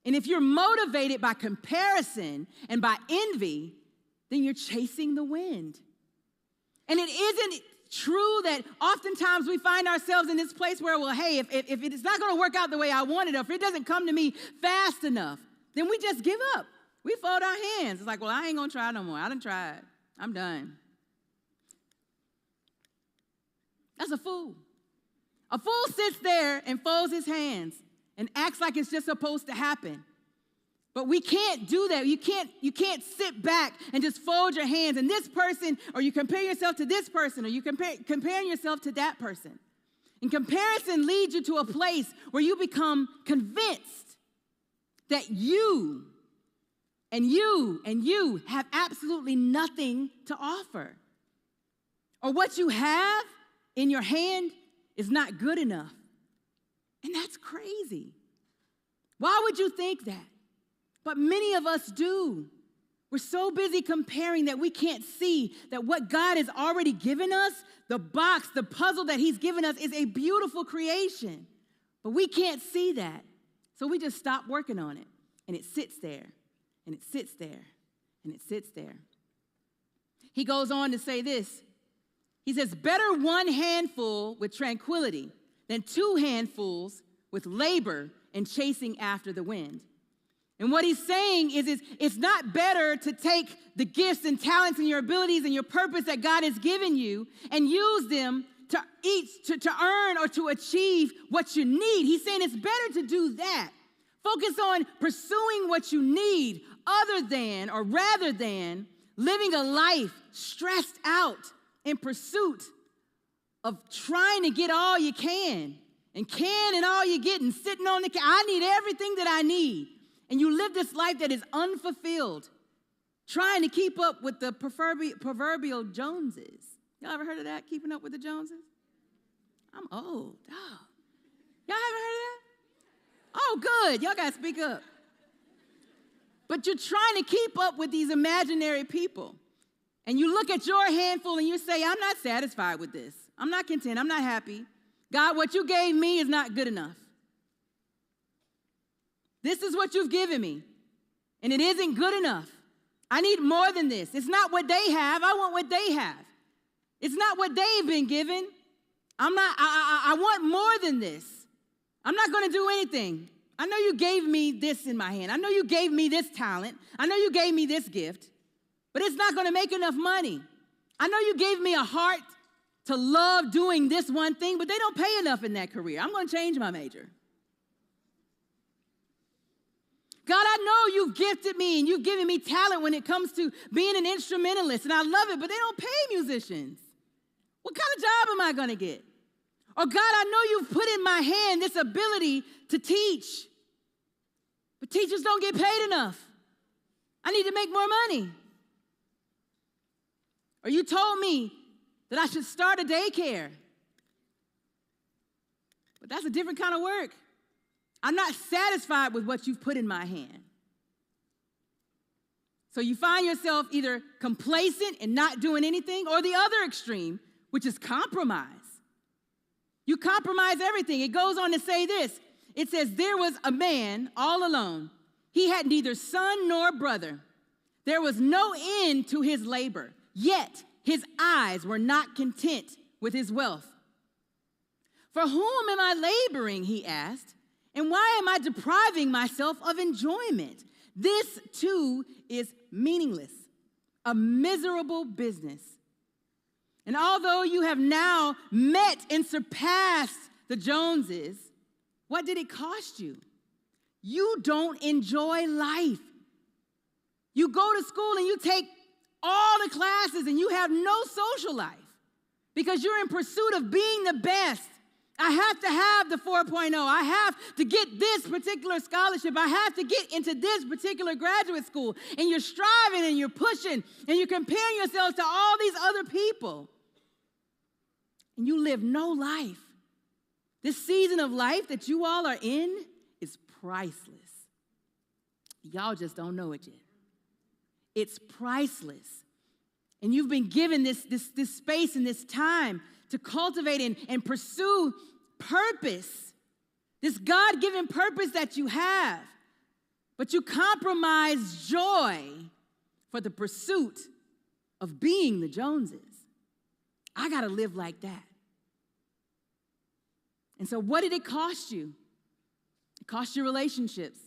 And if you're motivated by comparison and by envy, then you're chasing the wind. And it isn't true that oftentimes we find ourselves in this place where, well, hey, if it's not going to work out the way I want it, or if it doesn't come to me fast enough, then we just give up. We fold our hands. It's like, well, I ain't going to try no more. I done tried. I'm done. That's a fool. A fool sits there and folds his hands and acts like it's just supposed to happen. But we can't do that. You can't sit back and just fold your hands and this person, or you compare yourself to this person, or you comparing yourself to that person. And comparison leads you to a place where you become convinced that you have absolutely nothing to offer. Or what you have in your hand is not good enough. And that's crazy. Why would you think that? But many of us do. We're so busy comparing that we can't see that what God has already given us, the box, the puzzle that he's given us, is a beautiful creation. But we can't see that. So we just stop working on it. And it sits there, and it sits there, and it sits there. He goes on to say this. He says, better one handful with tranquility than two handfuls with labor and chasing after the wind. And what he's saying is it's not better to take the gifts and talents and your abilities and your purpose that God has given you and use them to earn or to achieve what you need. He's saying it's better to do that. Focus on pursuing what you need other than or rather than living a life stressed out in pursuit of trying to get all you can and all you get and sitting on the I need everything that I need. And you live this life that is unfulfilled, trying to keep up with the proverbial Joneses. Y'all ever heard of that, keeping up with the Joneses? I'm old. Oh. Y'all haven't heard of that? Oh, good. Y'all got to speak up. But you're trying to keep up with these imaginary people. And you look at your handful and you say, I'm not satisfied with this. I'm not content. I'm not happy. God, what you gave me is not good enough. This is what you've given me, and it isn't good enough. I need more than this. It's not what they have. I want what they have. It's not what they've been given. I want more than this. I'm not going to do anything. I know you gave me this in my hand. I know you gave me this talent. I know you gave me this gift, but it's not going to make enough money. I know you gave me a heart to love doing this one thing, but they don't pay enough in that career. I'm going to change my major. God, I know you've gifted me and you've given me talent when it comes to being an instrumentalist, and I love it, but they don't pay musicians. What kind of job am I going to get? Or God, I know you've put in my hand this ability to teach, but teachers don't get paid enough. I need to make more money. Or you told me that I should start a daycare, but that's a different kind of work. I'm not satisfied with what you've put in my hand. So you find yourself either complacent and not doing anything, or the other extreme, which is compromise. You compromise everything. It goes on to say this. It says, there was a man all alone. He had neither son nor brother. There was no end to his labor, yet his eyes were not content with his wealth. For whom am I laboring, he asked, and why am I depriving myself of enjoyment? This too is meaningless, a miserable business. And although you have now met and surpassed the Joneses, what did it cost you? You don't enjoy life. You go to school and you take all the classes and you have no social life because you're in pursuit of being the best. I have to have the 4.0. I have to get this particular scholarship. I have to get into this particular graduate school. And you're striving and you're pushing and you're comparing yourselves to all these other people. And you live no life. This season of life that you all are in is priceless. Y'all just don't know it yet. It's priceless. And you've been given this space and this time to cultivate and pursue purpose, this God-given purpose that you have. But you compromise joy for the pursuit of being the Joneses. I got to live like that. And so what did it cost you? It cost you relationships.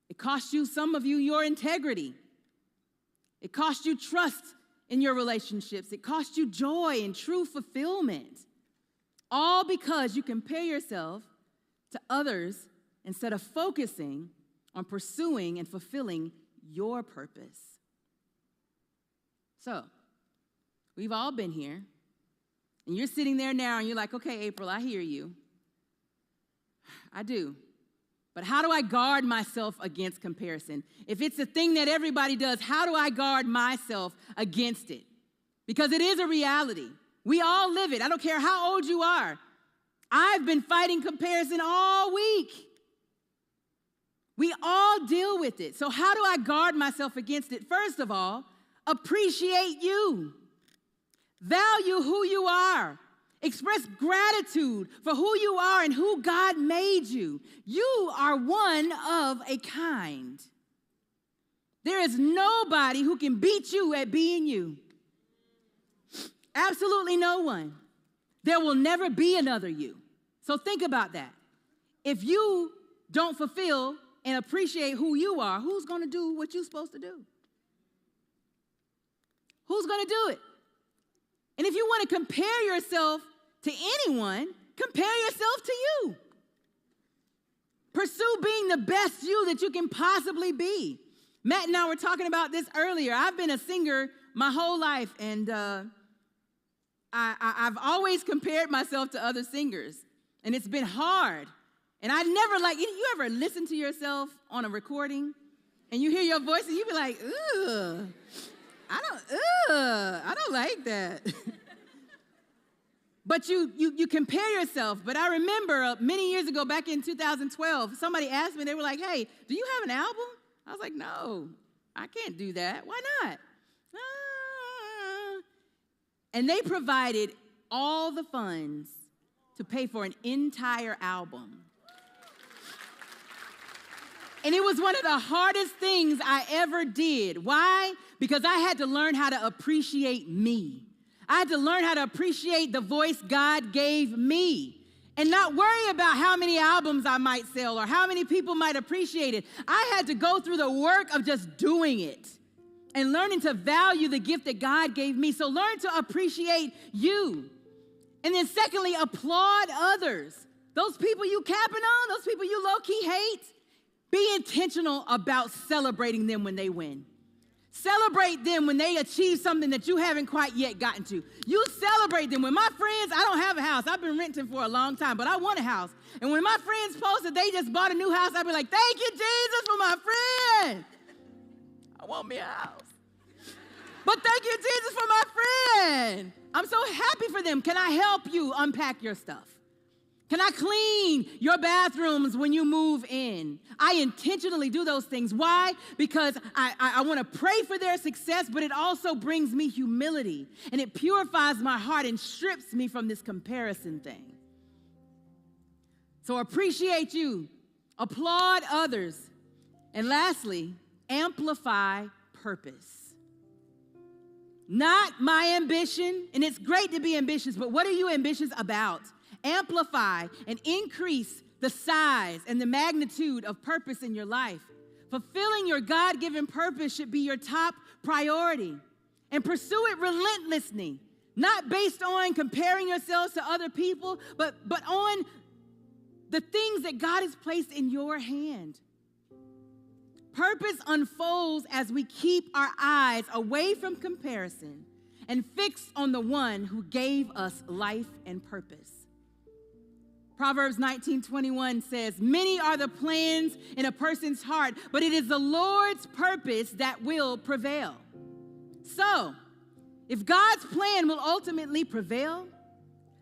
It cost you, some of you, your integrity. It cost you trust in your relationships. It cost you joy and true fulfillment. All because you compare yourself to others instead of focusing on pursuing and fulfilling your purpose. So, we've all been here. And you're sitting there now and you're like, okay, April, I hear you. I do. But how do I guard myself against comparison? If it's a thing that everybody does, how do I guard myself against it? Because it is a reality. We all live it. I don't care how old you are. I've been fighting comparison all week. We all deal with it. So how do I guard myself against it? First of all, appreciate you. Value who you are. Express gratitude for who you are and who God made you. You are one of a kind. There is nobody who can beat you at being you. Absolutely no one. There will never be another you. So think about that. If you don't fulfill and appreciate who you are, who's going to do what you're supposed to do? Who's going to do it? And if you want to compare yourself to anyone, compare yourself to you. Pursue being the best you that you can possibly be. Matt and I were talking about this earlier. I've been a singer my whole life, and I've always compared myself to other singers, and it's been hard. And I never you ever listen to yourself on a recording, and you hear your voice, and you be like, ugh, I don't like that. But you compare yourself. But I remember many years ago, back in 2012, somebody asked me, they were like, hey, do you have an album? I was like, no, I can't do that. Why not? And they provided all the funds to pay for an entire album. And it was one of the hardest things I ever did. Why? Because I had to learn how to appreciate me. I had to learn how to appreciate the voice God gave me and not worry about how many albums I might sell or how many people might appreciate it. I had to go through the work of just doing it and learning to value the gift that God gave me. So learn to appreciate you. And then secondly, applaud others. Those people you capping on, those people you low-key hate, be intentional about celebrating them when they win. Celebrate them when they achieve something that you haven't quite yet gotten to. You celebrate them. When my friends, I don't have a house. I've been renting for a long time, but I want a house. And when my friends post that they just bought a new house, I'd be like, thank you, Jesus, for my friend. I want me a house. But thank you, Jesus, for my friend. I'm so happy for them. Can I help you unpack your stuff? Can I clean your bathrooms when you move in? I intentionally do those things. Why? Because I want to pray for their success, but it also brings me humility, and it purifies my heart and strips me from this comparison thing. So appreciate you, applaud others, and lastly, amplify purpose. Not my ambition, and it's great to be ambitious, but what are you ambitious about? Amplify and increase the size and the magnitude of purpose in your life. Fulfilling your God-given purpose should be your top priority. And pursue it relentlessly, not based on comparing yourselves to other people, but on the things that God has placed in your hand. Purpose unfolds as we keep our eyes away from comparison and fixed on the one who gave us life and purpose. Proverbs 19:21 says, many are the plans in a person's heart, but it is the Lord's purpose that will prevail. So, if God's plan will ultimately prevail,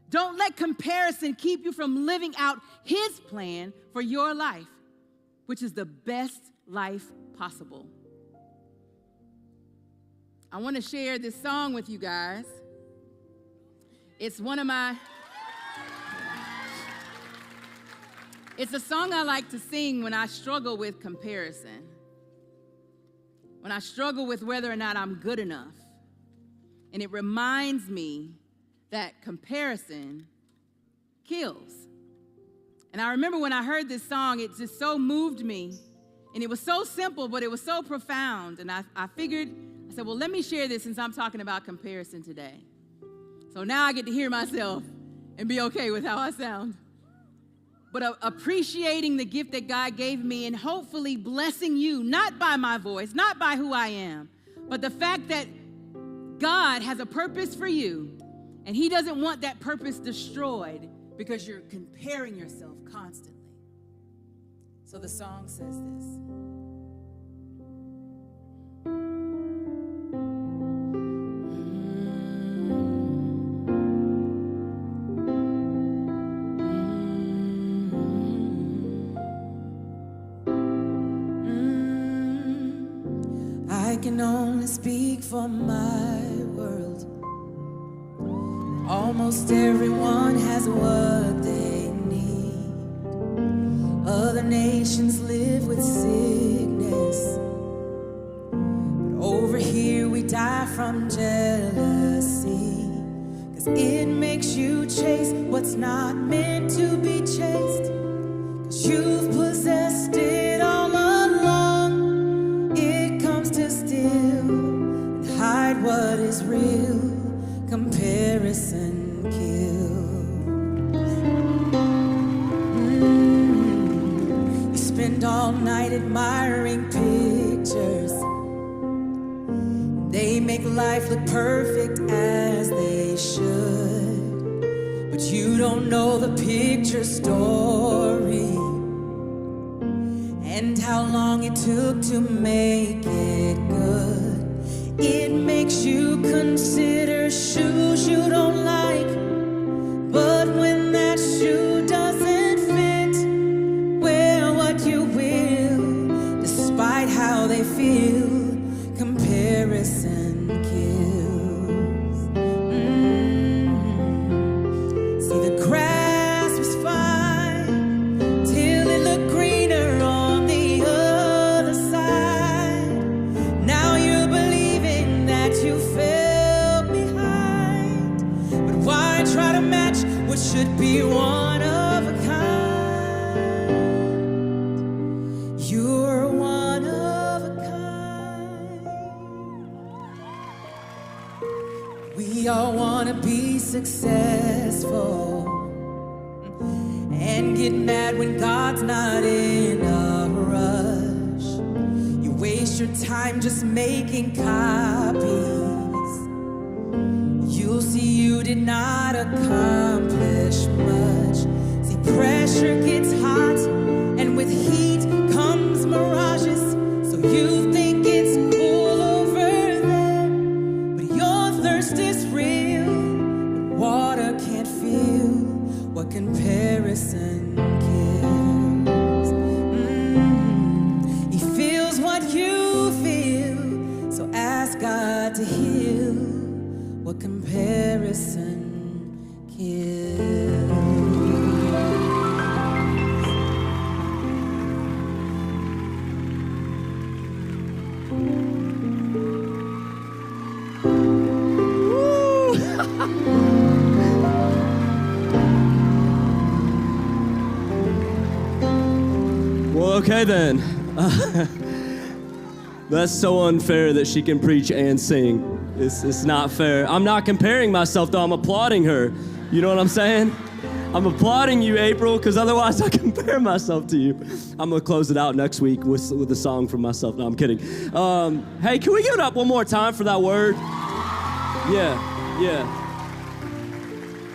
don't let comparison keep you from living out His plan for your life, which is the best life possible. I want to share this song with you guys. It's a song I like to sing when I struggle with comparison, when I struggle with whether or not I'm good enough. And it reminds me that comparison kills. And I remember when I heard this song, it just so moved me. And it was so simple, but it was so profound. And I said, well, let me share this since I'm talking about comparison today. So now I get to hear myself and be okay with how I sound. But appreciating the gift that God gave me and hopefully blessing you, not by my voice, not by who I am, but the fact that God has a purpose for you, and He doesn't want that purpose destroyed because you're comparing yourself constantly. So the song says this. I can only speak for my world. Almost everyone has what they need. Other nations live with sickness, but over here we die from jealousy. 'Cause it makes you chase what's not meant to be chased. 'Cause you've possessed it all along. It comes to steal and hide what is real. Comparison kills. You spend all night admiring pictures pictures. They make life look perfect as they should. But you don't know the picture story and how long it took to make it good. It makes you consider shoes you don't like. But when that shoe doesn't fit, wear what you will, despite how they feel. Comparison kills. See, the grass was fine till it looked greener on the other side. Now you're believing that you fell behind. But why try to match what should be one of a kind? You're one of a kind. We all want to be successful and get mad when God's not in a rush. You waste your time just making copies. You'll see you did not accomplish much. See, pressure gets hot, and with heat comes mirages. So you think it's cool over there, but your thirst is real. But water can't feel what comparison kills. He feels what you feel, so ask God to heal what comparison kills. Well, okay then. That's so unfair that she can preach and sing. It's not fair. I'm not comparing myself, though. I'm applauding her. You know what I'm saying? I'm applauding you, April, because otherwise I compare myself to you. I'm going to close it out next week with a song from myself. No, I'm kidding. Hey, can we give it up one more time for that word? Yeah.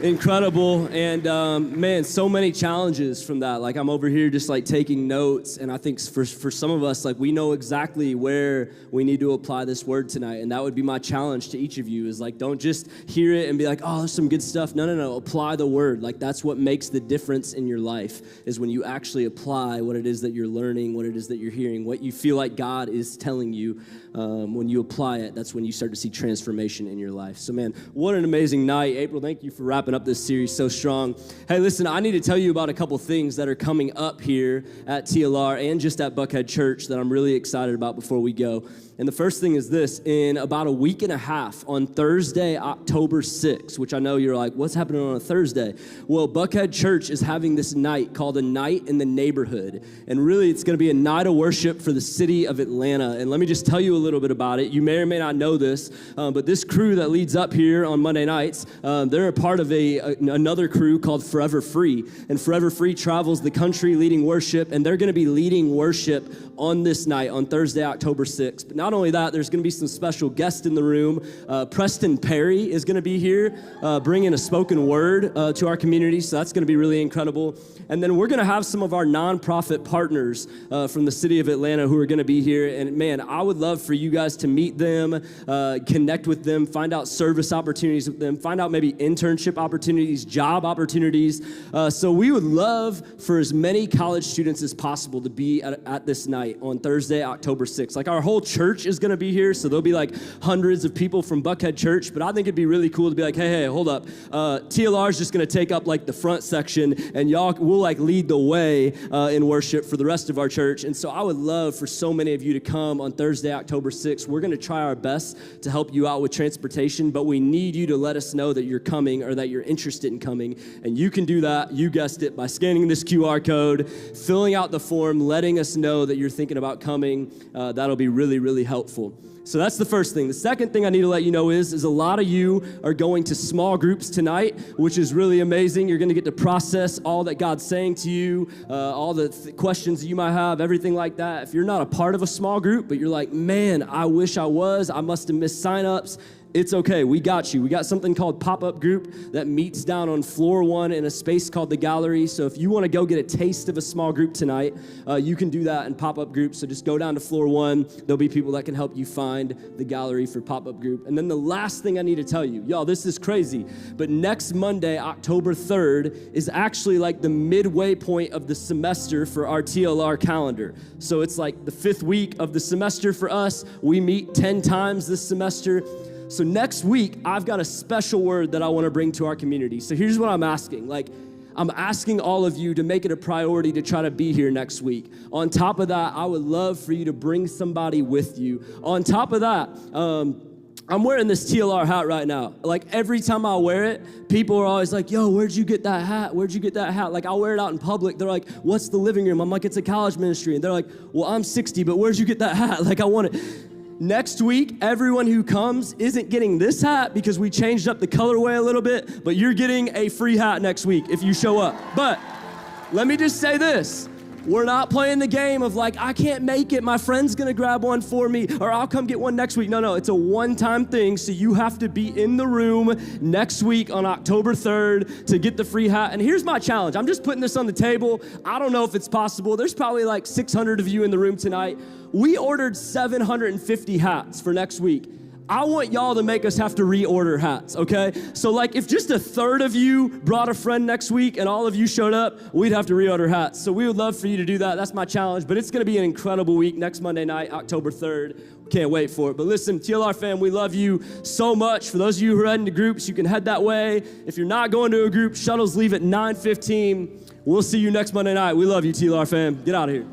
Incredible. And man, so many challenges from that. Like, I'm over here just like taking notes, and I think for some of us, like, we know exactly where we need to apply this word tonight. And that would be my challenge to each of you, is like, don't just hear it and be like, oh, there's some good stuff. No, apply the word. Like, that's what makes the difference in your life, is when you actually apply what it is that you're learning, what it is that you're hearing, what you feel like God is telling you. When you apply it, that's when you start to see transformation in your life. So man, what an amazing night. April, thank you for wrapping up this series so strong. Hey, listen, I need to tell you about a couple things that are coming up here at TLR and just at Buckhead Church that I'm really excited about before we go. And the first thing is this: in about a week and a half, on Thursday, October 6th, which I know you're like, what's happening on a Thursday? Well, Buckhead Church is having this night called A Night in the Neighborhood. And really, it's going to be a night of worship for the city of Atlanta. And let me just tell you a little bit about it. You may or may not know this, but this crew that leads up here on Monday nights, they're a part of another crew called Forever Free. And Forever Free travels the country leading worship, and they're going to be leading worship on this night, on Thursday, October 6th. But not only that, there's going to be some special guests in the room. Preston Perry is going to be here, bringing a spoken word to our community, so that's going to be really incredible. And then we're going to have some of our nonprofit partners from the city of Atlanta who are going to be here. And man, I would love for you guys to meet them, connect with them, find out service opportunities with them, find out maybe internship opportunities, job opportunities. So we would love for as many college students as possible to be at this night on Thursday, October 6th. Like, our whole church is going to be here, so there'll be like hundreds of people from Buckhead Church, but I think it'd be really cool to be like, hey, hold up. TLR is just going to take up like the front section, and y'all will like lead the way in worship for the rest of our church. And so I would love for so many of you to come on Thursday, October 6th. We're going to try our best to help you out with transportation, but we need you to let us know that you're coming or that you're interested in coming. And you can do that, you guessed it, by scanning this QR code, filling out the form, letting us know that you're thinking about coming. That'll be really, really helpful. So that's the first thing. The second thing I need to let you know is a lot of you are going to small groups tonight, which is really amazing. You're going to get to process all that God's saying to you, all the questions that you might have, everything like that. If you're not a part of a small group, but you're like, man, I wish I was, I must have missed signups. It's okay, we got you. We got something called pop-up group that meets down on floor 1 in a space called the gallery. So if you want to go get a taste of a small group tonight, you can do that in pop-up group. So just go down to floor 1. There'll be people that can help you find the gallery for pop-up group. And then the last thing I need to tell you, y'all, this is crazy, but next Monday, October 3rd, is actually like the midway point of the semester for our TLR calendar. So it's like the 5th week of the semester for us. We meet 10 times this semester. So next week, I've got a special word that I want to bring to our community. So here's what I'm asking. I'm asking all of you to make it a priority to try to be here next week. On top of that, I would love for you to bring somebody with you. On top of that, I'm wearing this TLR hat right now. Like every time I wear it, people are always like, yo, where'd you get that hat? Where'd you get that hat? Like I'll wear it out in public. They're like, what's the living room? I'm like, it's a college ministry. And they're like, well, I'm 60, but where'd you get that hat? Like I want it. Next week, everyone who comes isn't getting this hat because we changed up the colorway a little bit, but you're getting a free hat next week if you show up. But let me just say this. We're not playing the game of like, I can't make it, my friend's gonna grab one for me, or I'll come get one next week. No, it's a one-time thing, so you have to be in the room next week on October 3rd to get the free hat. And here's my challenge. I'm just putting this on the table. I don't know if it's possible. There's probably like 600 of you in the room tonight. We ordered 750 hats for next week. I want y'all to make us have to reorder hats, okay? So like if just a third of you brought a friend next week and all of you showed up, we'd have to reorder hats. So we would love for you to do that. That's my challenge, but it's gonna be an incredible week next Monday night, October 3rd. Can't wait for it. But listen, TLR fam, we love you so much. For those of you who are heading to groups, you can head that way. If you're not going to a group, shuttles leave at 9:15. We'll see you next Monday night. We love you, TLR fam. Get out of here.